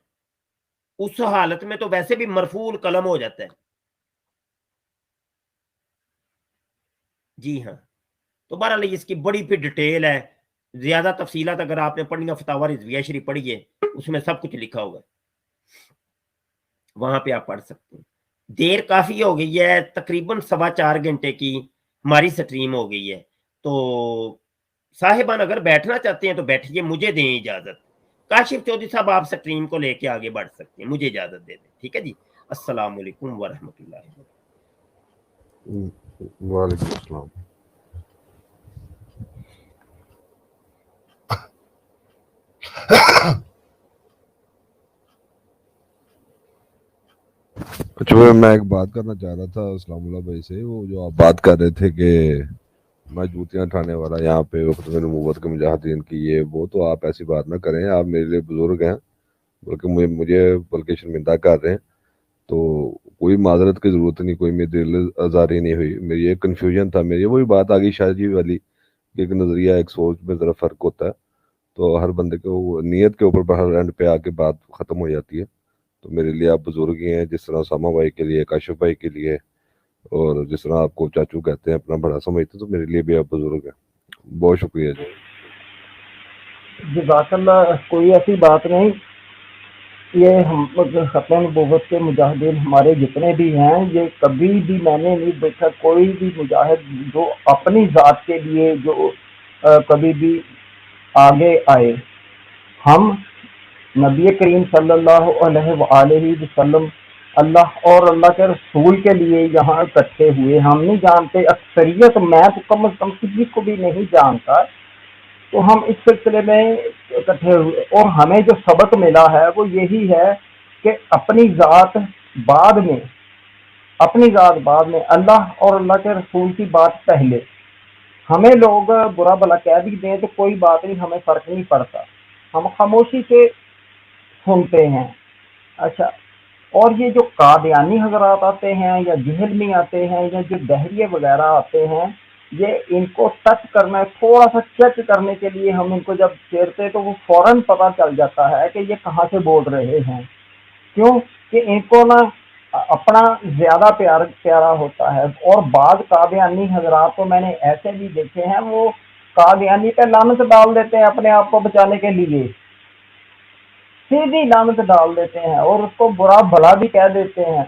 اس حالت میں تو ویسے بھی مرفوع القلم ہو جاتا ہے. جی ہاں، تو بہرحال اس کی بڑی پھر ڈیٹیل ہے، زیادہ تفصیلات اگر آپ نے پڑھنی ہے فتاوی رضویہ شریف پڑھیے، اس میں سب کچھ لکھا ہوگا، وہاں پہ آپ پڑھ سکتے ہیں. دیر کافی ہو گئی ہے، تقریباً 4.25 گھنٹے کی ہماری سٹریم ہو گئی ہے. تو صاحبان اگر بیٹھنا چاہتے ہیں تو بیٹھیے، مجھے دیں اجازت. کاشف چودھری صاحب آپ سٹریم کو لے کے آگے بڑھ سکتے ہیں، مجھے اجازت دے دیں. ٹھیک ہے جی، السلام علیکم ورحمۃ اللہ وبرکاتہ. وعلیکم السلام. چونکہ میں ایک بات کرنا چاہ رہا تھا اسلام اللہ بھائی سے، وہ جو آپ بات کر رہے تھے کہ میں جوتیاں اٹھانے والا یہاں پہ وقت میں نبوت کے مجاہدین کی، یہ وہ تو آپ ایسی بات نہ کریں، آپ میرے لیے بزرگ ہیں، بلکہ مجھے بلکہ شرمندہ کر رہے ہیں، تو کوئی معذرت کی ضرورت نہیں، کوئی میری دل آزاری نہیں ہوئی، میری ایک کنفیوژن تھا، میری وہی بات آ گئی شاہ جی والی کہ ایک نظریہ ایک سوچ میں ذرا فرق ہوتا ہے، تو ہر بندے کو نیت کے اوپر ہر اینڈ پہ آ کے بات ختم ہو جاتی ہے، تو میرے لیے آپ بزرگ ہی ہیں، جس طرح اسامہ بھائی کے لیے، کاشف بھائی کے لیے، اور جس طرح آپ کو چاچو کہتے ہیں، اپنا بڑا سمجھتے ہیں، تو میرے لیے بھی آپ بزرگ ہیں۔ بہت شکریہ جی۔ جزاک اللہ، کوئی ایسی بات نہیں، یہ ہم ختم نبوت کے مجاہدین ہمارے جتنے بھی ہیں، یہ کبھی بھی میں نے نہیں دیکھا کوئی بھی مجاہد جو اپنی ذات کے لیے جو کبھی بھی آگے آئے۔ ہم نبی کریم صلی اللہ علیہ وآلہ وسلم اللہ اور اللہ کے رسول کے لیے یہاں اکٹھے ہوئے، ہم نہیں جانتے، اکثریت میں تو کم از کم کسی کو بھی نہیں جانتا، تو ہم اس سلسلے میں اکٹھے ہوئے، اور ہمیں جو سبق ملا ہے وہ یہی ہے کہ اپنی ذات بعد میں، اللہ اور اللہ کے رسول کی بات پہلے۔ ہمیں لوگ برا بھلا کہہ بھی دیں تو کوئی بات نہیں، ہمیں فرق نہیں پڑتا، ہم خاموشی سے سنتے ہیں۔ اچھا، اور یہ جو قادیانی حضرات آتے ہیں یا جہلمی آتے ہیں یا جو دہریے وغیرہ آتے ہیں، یہ ان کو ٹچ کرنا ہے، تھوڑا سا چیک کرنے کے لیے ہم ان کو جب چھیڑتے تو وہ فوراً پتہ چل جاتا ہے کہ یہ کہاں سے بول رہے ہیں، کیوں کہ ان کو نا اپنا زیادہ پیارا ہوتا ہے۔ اور بعض قادیانی حضرات تو میں نے ایسے بھی دیکھے ہیں، وہ قادیانی پہ لعنت ڈال دیتے ہیں اپنے آپ کو بچانے کے لیے، سیدھی لعنت ڈال دیتے ہیں اور اس کو برا بھلا بھی کہہ دیتے ہیں،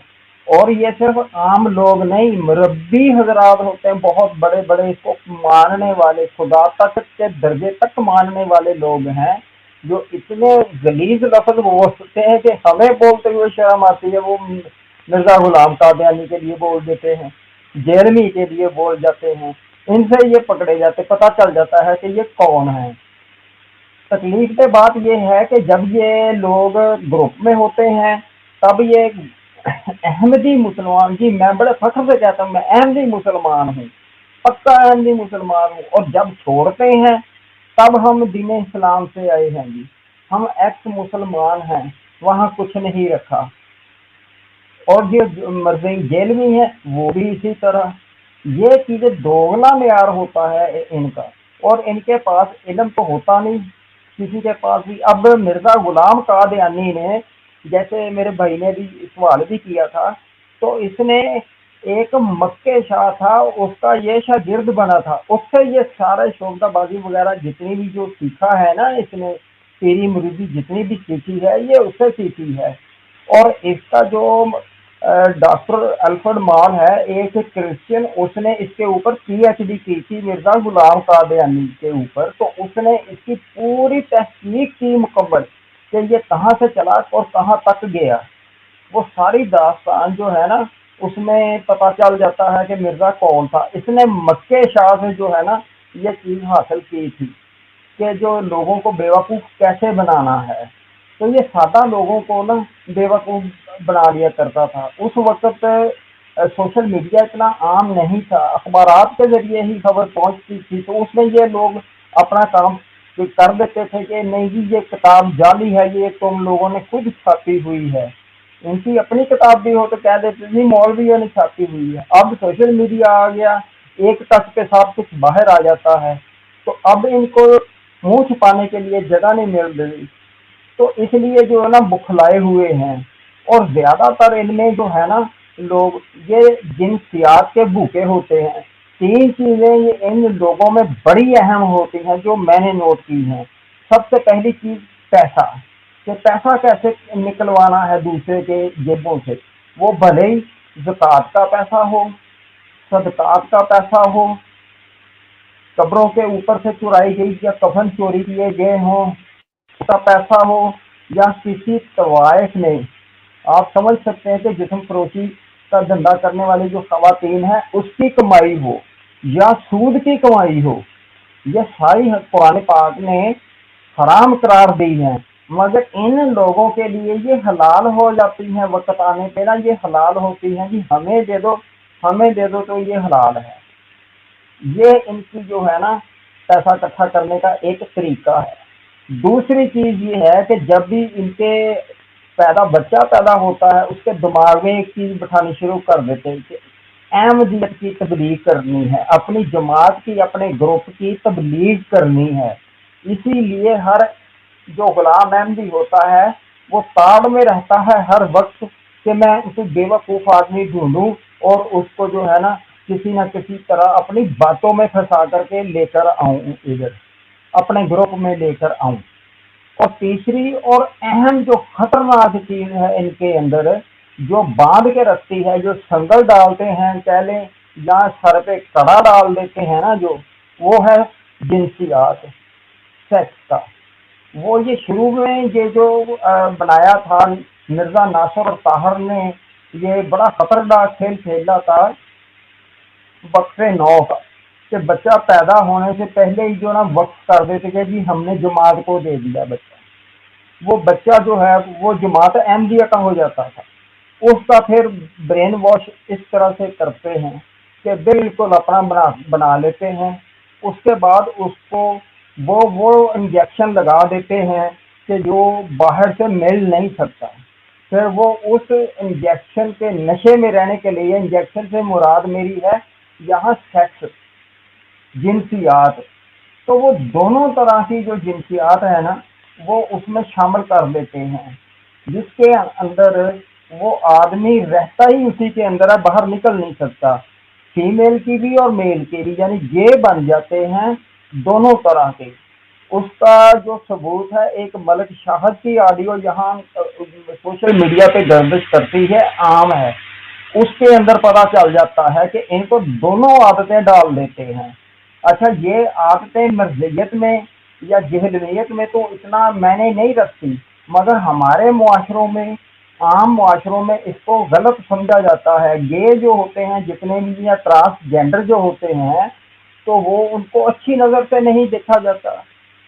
اور یہ صرف عام لوگ نہیں، مربی حضرات ہوتے ہیں بہت بڑے بڑے، اس کو ماننے والے، خدا تک کے درجے تک ماننے والے لوگ ہیں، جو اتنے غلیظ لفظ بولتے ہیں کہ ہمیں بولتے ہوئے شرم آتی ہے، وہ مرزا غلام قادیانی کے لیے بول دیتے ہیں، جیرمی کے لیے بول جاتے ہیں، ان سے یہ پکڑے جاتے، پتہ چل جاتا ہے کہ یہ کون ہے۔ تکلیف کی بات یہ ہے کہ جب یہ لوگ گروپ میں ہوتے ہیں تب یہ احمدی مسلمان، جی میں بڑے فخر سے کہتا ہوں میں احمدی مسلمان ہوں، پکا احمدی مسلمان ہوں، اور جب چھوڑتے ہیں تب ہم دین اسلام سے آئے ہیں، جی ہم ایکس مسلمان ہیں، وہاں کچھ نہیں رکھا۔ اور جو مرزی جیلوی ہیں وہ بھی اسی طرح، یہ چیزیں دوگلا معیار ہوتا ہے ان کا، اور ان کے پاس علم تو ہوتا نہیں کسی کے پاس بھی۔ اب مرزا غلام قادیانی نے، جیسے میرے بھائی نے بھی سوال بھی کیا تھا، تو اس نے ایک مکے شاہ تھا، اس کا یہ شاگرد بنا تھا، اس سے یہ سارے شعبہ بازی وغیرہ جتنی بھی جو سیکھا ہے نا، اس نے پیری مریدی جتنی بھی سیکھی ہے یہ اس سے سیکھی ہے۔ اور اس کا جو ڈاکٹر الفرڈ مال ہے، ایک کرسچن، اس نے اس کے اوپر PhD کی تھی مرزا غلام قادیانی کے اوپر، تو اس نے اس کی پوری تحقیق کی مکمل کہ یہ کہاں سے چلا اور کہاں تک گیا، وہ ساری داستان جو ہے نا اس میں پتہ چل جاتا ہے کہ مرزا کون تھا۔ اس نے مکے شاہ سے جو ہے نا یہ چیز حاصل کی تھی کہ جو لوگوں کو بیوقوف کیسے بنانا ہے، تو یہ سادہ لوگوں کو نا بیوقوف بنا لیا کرتا تھا۔ اس وقت سوشل میڈیا اتنا عام نہیں تھا، اخبارات کے ذریعے ہی خبر پہنچتی تھی، تو اس میں یہ لوگ اپنا کام کر دیتے تھے کہ نہیں جی یہ کتاب جعلی ہے، یہ تم لوگوں نے خود چھاپی ہوئی ہے، ان کی اپنی کتاب بھی ہو تو کہہ دیتے جی مولویوں نے چھاپی ہوئی ہے۔ اب سوشل میڈیا آ گیا، ایک ٹچ کے ساتھ کچھ باہر آ جاتا ہے، تو اب ان کو منہ چھپانے کے لیے جگہ نہیں مل رہی، تو اس لیے جو ہے نا بکھلائے ہوئے ہیں، اور زیادہ تر ان میں جو ہے نا لوگ یہ جنسیات کے بھوکے ہوتے ہیں۔ تین چیزیں یہ ان لوگوں میں بڑی اہم ہوتی ہیں جو میں نے نوٹ کی ہیں۔ سب سے پہلی چیز پیسہ، کہ پیسہ کیسے نکلوانا ہے دوسرے کے جیبوں سے، وہ بھلے ہی زکوٰۃ کا پیسہ ہو، صدقات کا پیسہ ہو، قبروں کے اوپر سے چرائی گئی یا کفن چوری کیے گئے ہوں کا پیسہ ہو، یا کسی طوائف نے، آپ سمجھ سکتے ہیں کہ جسم فروشی کا دھندا کرنے والی جو خواتین ہیں اس کی کمائی ہو، یا سود کی کمائی ہو، یہ ساری قرآن پاک نے حرام قرار دی ہیں۔ मगर इन लोगों के लिए ये हलाल हो जाती हैं, वक्त आने पे ना ये हलाल होती हैं जी, हमें दे दो तो ये हलाल है। ये इनकी जो है ना पैसा इकट्ठा करने का एक तरीका है। दूसरी चीज ये है कि जब भी इनके बच्चा पैदा होता है उसके दिमाग में एक चीज बिठानी शुरू कर देते हैं कि अहमदियत की तबलीग करनी है, अपनी जमात की, अपने ग्रुप की तबलीग करनी है। इसीलिए हर जो गुलाम अहमदी होता है वो ताड़ में रहता है हर वक्त कि मैं उसे बेवकूफ आदमी ढूंढूं और उसको जो है ना किसी तरह अपनी बातों में फंसा करके लेकर आऊं, इधर अपने ग्रुप में लेकर आऊं। और तीसरी और अहम जो खतरनाक चीज है इनके अंदर, जो बांध के रखती है, जो संगल डालते हैं कह लें या सर पे कड़ा डाल देते हैं ना, जो वो है जिनसियात, सेक्स का। वो ये शुरू में ये जो बनाया था मिर्जा नासिर और ताहर ने, ये बड़ा खतरनाक खेल खेला था वक्फे नौ का, कि बच्चा पैदा होने से पहले ही जो ना वक्फ कर देते कि जी हमने जमात को दे दिया बच्चा। वो बच्चा जो है वो जमात अहमदिया का हो जाता था। उसका फिर ब्रेन वॉश इस तरह से करते हैं कि बिल्कुल अपना बना लेते हैं। उसके बाद उसको वो इंजेक्शन लगा देते हैं कि जो बाहर से मिल नहीं सकता। फिर वो उस इंजेक्शन के नशे में रहने के लिए, इंजेक्शन से मुराद मेरी है यहाँ सेक्स, जिनसियात, तो वो दोनों तरह की जो जिनसियात है ना वो उसमें शामिल कर देते हैं, जिसके अंदर वो आदमी रहता ही उसी के अंदर है, बाहर निकल नहीं सकता। फीमेल की भी और मेल की भी, यानी ये बन जाते हैं दोनों तरह के। उसका जो सबूत है, एक मलिक शाहद की ऑडियो यहाँ सोशल मीडिया पे गर्दिश करती है, आम है, उसके अंदर पता चल जाता है कि इनको दोनों आदतें डाल देते हैं। अच्छा, ये आदतें मर्जियत में या जहलवियत में तो इतना मैंने नहीं रखती, मगर हमारे मुआशरों में, आम मुआशरों में इसको गलत समझा जाता है। ये जो होते हैं जितने भी या ट्रांसजेंडर जो होते हैं, तो वो उनको अच्छी नज़र से नहीं देखा जाता,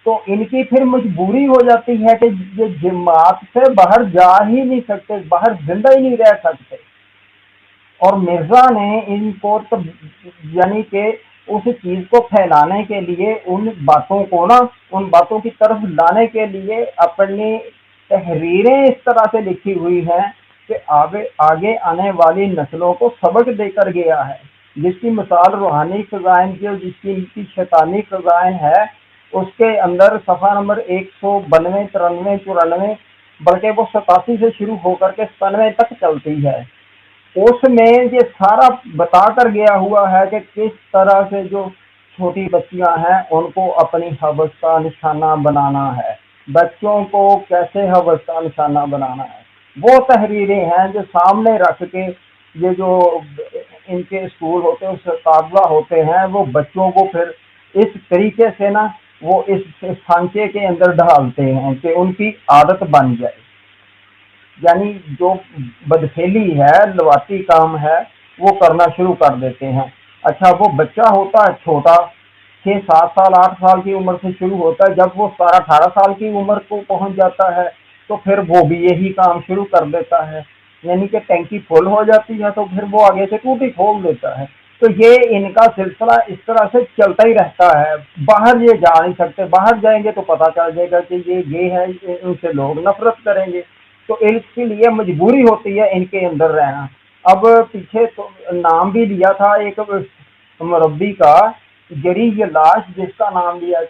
तो इनकी फिर मजबूरी हो जाती है कि ये जमात से बाहर जा ही नहीं सकते, बाहर जिंदा ही नहीं रह सकते। और मिर्जा ने इनको तो यानी कि उस चीज को फैलाने के लिए, उन बातों को ना, उन बातों की तरफ लाने के लिए अपनी तहरीरें इस तरह से लिखी हुई हैं कि आगे आने वाली नस्लों को सबक देकर गया है। जिसकी मिसाल रूहानी ख़ज़ाइन की और जिसकी शैतानी ख़ज़ाइन है, उसके अंदर सफ़ा नंबर 192, 93, 94, बल्कि वो 87 से शुरू होकर के 97 तक चलती है। उसमें ये सारा बता कर गया हुआ है कि किस तरह से जो छोटी बच्चियां हैं उनको अपनी हवस का निशाना बनाना है, बच्चों को कैसे हवस का निशाना बनाना है। वो तहरीरें हैं जो सामने रख के ये जो इनके स्कूल होते हैं, उस्ताद होते हैं, वो बच्चों को फिर इस तरीके से ना वो इस सांचे के अंदर ढालते हैं कि उनकी आदत बन जाए। यानी जो बदखेली है, लवाती काम है, वो करना शुरू कर देते हैं। अच्छा, वो बच्चा होता है छोटा, 6-7 साल 8 साल की उम्र से शुरू होता है, जब वो 17-18 साल की उम्र को पहुंच जाता है तो फिर वो भी यही काम शुरू कर देता है। यानी कि टैंकी फुल हो जाती है तो फिर वो आगे से टूटी खोल देता है। तो ये इनका सिलसिला इस तरह से चलता ही रहता है। बाहर ये जा नहीं सकते, बाहर जाएंगे तो पता चल जाएगा कि ये है, इनसे लोग नफरत करेंगे, तो इसके लिए मजबूरी होती है इनके अंदर रहना। अब पीछे तो नाम भी लिया था एक मुरब्बी का, जरी ये लाश जिसका नाम लिया,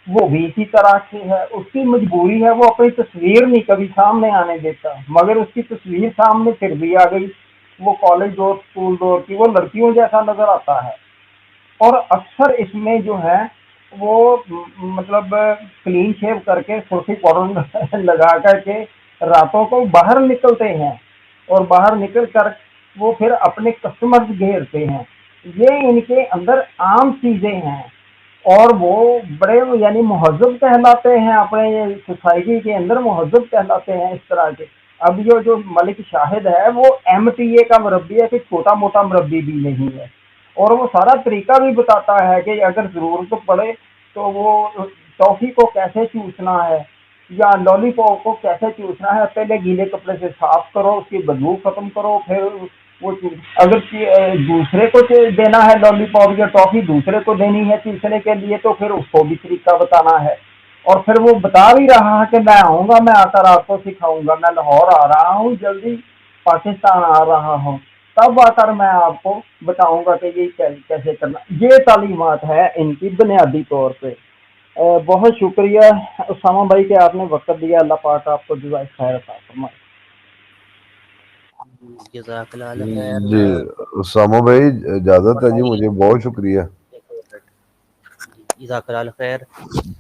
वो भी इसी तरह से है। उसकी मजबूरी है, वो अपनी तस्वीर नहीं कभी सामने आने देता, मगर उसकी तस्वीर सामने फिर भी आ गई। वो कॉलेज दौर, स्कूल दौर की, वो लड़कियों जैसा नजर आता है। और अक्सर इसमें जो है वो मतलब क्लीन शेव करके सुर्खी पाउडर लगा करके रातों को बाहर निकलते हैं, और बाहर निकल कर वो फिर अपने कस्टमर्स घेरते हैं। ये इनके अंदर आम चीजें हैं, और वो बड़े यानी मुहज्जब कहलाते हैं, अपने सोसाइटी के अंदर मुहज्जब कहलाते हैं इस तरह के। अब ये जो मलिक शाहिद है वो MTA का मुरब्बी है, कि छोटा मोटा मुरब्बी भी नहीं है, और वो सारा तरीका भी बताता है कि अगर जरूरत पड़े तो वो टॉफी को कैसे चूसना है, یا لولی پاپ کو کیسے چوسنا ہے، پہلے گیلے کپڑے سے صاف کرو، اس کی بدبو ختم کرو، پھر وہ اگر دوسرے کو دینا ہے لالی پاپ یا ٹافی دوسرے کو دینی ہے چوسنے کے لیے تو پھر اس کو بھی طریقہ بتانا ہے، اور پھر وہ بتا بھی رہا ہے کہ میں آؤں گا، میں آ کر آپ کو سکھاؤں گا، میں لاہور آ رہا ہوں، جلدی پاکستان آ رہا ہوں، تب آ کر میں آپ کو بتاؤں گا کہ یہ کیسے کرنا۔ یہ تعلیمات ہے ان کی بنیادی طور پہ۔ بہت شکریہ اسامہ بھائی کہ آپ نے وقت دیا، اللہ پاک آپ کو جزائے خیر عطا فرمائے۔ جزاک اللہ خیر۔ جی اسامہ بھائی اجازت ہے جی، مجھے بہت شکریہ۔ جزاک اللہ خیر۔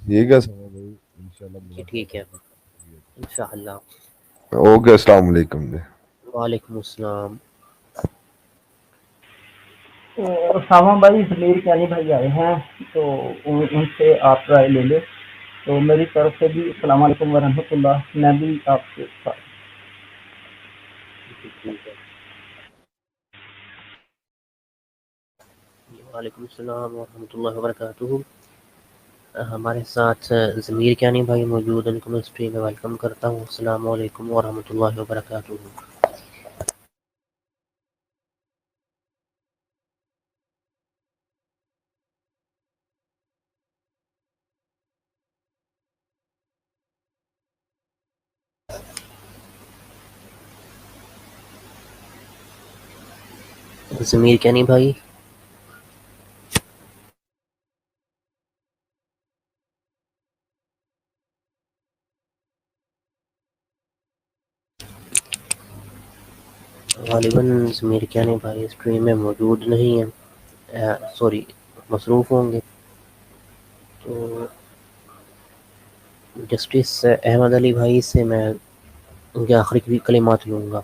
ٹھیک ہے اسامہ بھائی، انشاءاللہ جی ٹھیک ہے ملاقات انشاءاللہ۔ اوکے، السلام علیکم جی۔ وعلیکم السلام۔ اسامہ بھائی سمیر کیانی بھائی آئے ہیں تو ان سے آپ رائے لے لیں، تو میری طرف سے بھی السلام علیکم ورحمۃ اللہ، میں بھی آپ کے ساتھ۔ وعلیکم السلام ورحمۃ اللہ وبرکاتہ۔ ہمارے ساتھ ضمیر کیانی بھائی موجود ہیں، ان کو میں اسٹریم میں ویلکم کرتا ہوں۔ السلام علیکم ورحمۃ اللہ وبرکاتہ۔ ضمیر کیانی بھائی، غالباً ضمیر کیانی بھائی اسٹریم میں موجود نہیں ہیں، سوری مصروف ہوں گے۔ تو جسٹس احمد علی بھائی سے میں ان کے آخری کلمات لوں گا۔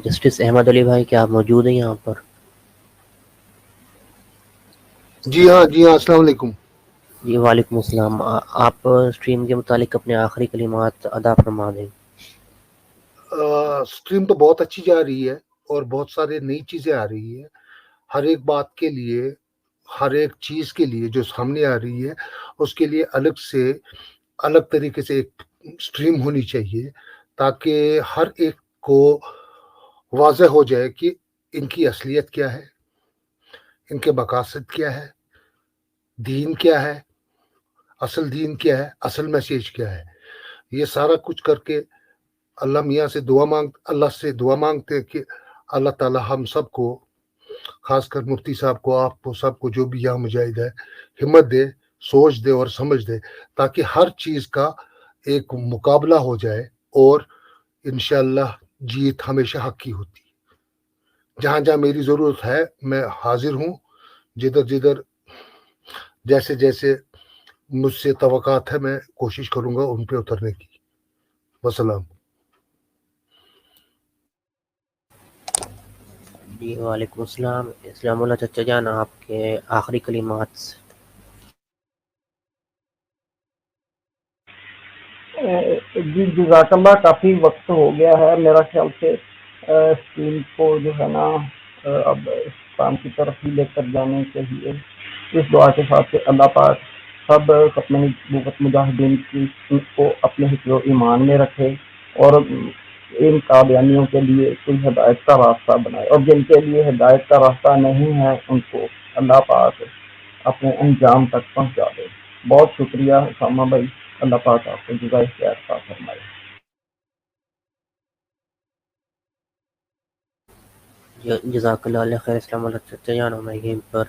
جسٹس احمد علی بھائی کیا آپ موجود ہیں یہاں پر؟ جی ہاں السلام علیکم۔ جی وعلیکم السلام۔ آپ اسٹریم کے متعلق اپنے آخری کلمات ادا فرما دیں۔ اسٹریم تو بہت اچھی جا رہی ہے اور بہت سارے نئی چیزیں آ رہی ہے، ہر ایک بات کے لیے، ہر ایک چیز کے لیے جو سامنے آ رہی ہے اس کے لیے الگ طریقے سے ایک اسٹریم ہونی چاہیے، تاکہ ہر ایک کو واضح ہو جائے کہ ان کی اصلیت کیا ہے، ان کے مقاصد کیا ہے، دین کیا ہے، اصل دین کیا ہے، اصل میسیج کیا ہے۔ یہ سارا کچھ کر کے اللہ میاں سے اللہ سے دعا مانگتے ہیں کہ اللہ تعالی ہم سب کو، خاص کر مفتی صاحب کو، آپ کو، سب کو جو بھی یہاں مجاہد ہے، ہمت دے، سوچ دے اور سمجھ دے، تاکہ ہر چیز کا ایک مقابلہ ہو جائے اور انشاءاللہ جیت ہمیشہ حق کی ہوتی۔ جہاں جہاں میری ضرورت ہے میں حاضر ہوں، جدھر جیسے مجھ سے توقعات ہے میں کوشش کروں گا ان پہ اترنے کی۔ وسلام۔ جی وعلیکم السلام۔ اسلام اللہ چچا جان، آپ کے آخری کلمات۔ جی جزاک اللہ، کافی وقت ہو گیا ہے میرا خیال سے اسٹریم کو جو ہے نا اب اس کام کی طرف ہی لے کر جانے چاہیے، اس دعا کے ساتھ کہ اللہ پاک سب اپنے نبوت مجاہدین کو اپنے حفظ و ایمان میں رکھے اور ان قادیانیوں کے لیے کوئی ہدایت کا راستہ بنائے، اور جن کے لیے ہدایت کا راستہ نہیں ہے ان کو اللہ پاک اپنے انجام تک پہنچا دے۔ بہت شکریہ اسامہ بھائی، اللہ پاک آپ کو جزائے خیر عطا فرمائے۔ جزاک اللہ خیر۔ اسلام اللہ چچا جان، میں یہیں پر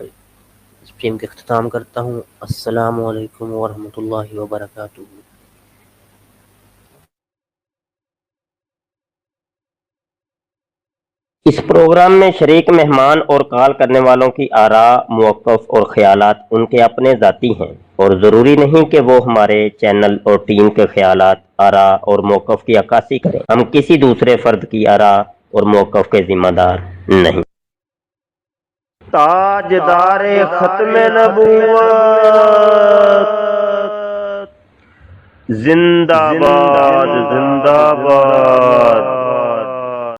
اسٹریم کے اختتام کرتا ہوں۔ السلام علیکم ورحمۃ اللہ وبرکاتہ۔ اس پروگرام میں شریک مہمان اور کال کرنے والوں کی آراء، موقف اور خیالات ان کے اپنے ذاتی ہیں اور ضروری نہیں کہ وہ ہمارے چینل اور ٹیم کے خیالات، آراء اور موقف کی عکاسی کریں۔ ہم کسی دوسرے فرد کی آراء اور موقف کے ذمہ دار نہیں۔ تاجدار ختم نبوت زندہ باد، زندہ باد۔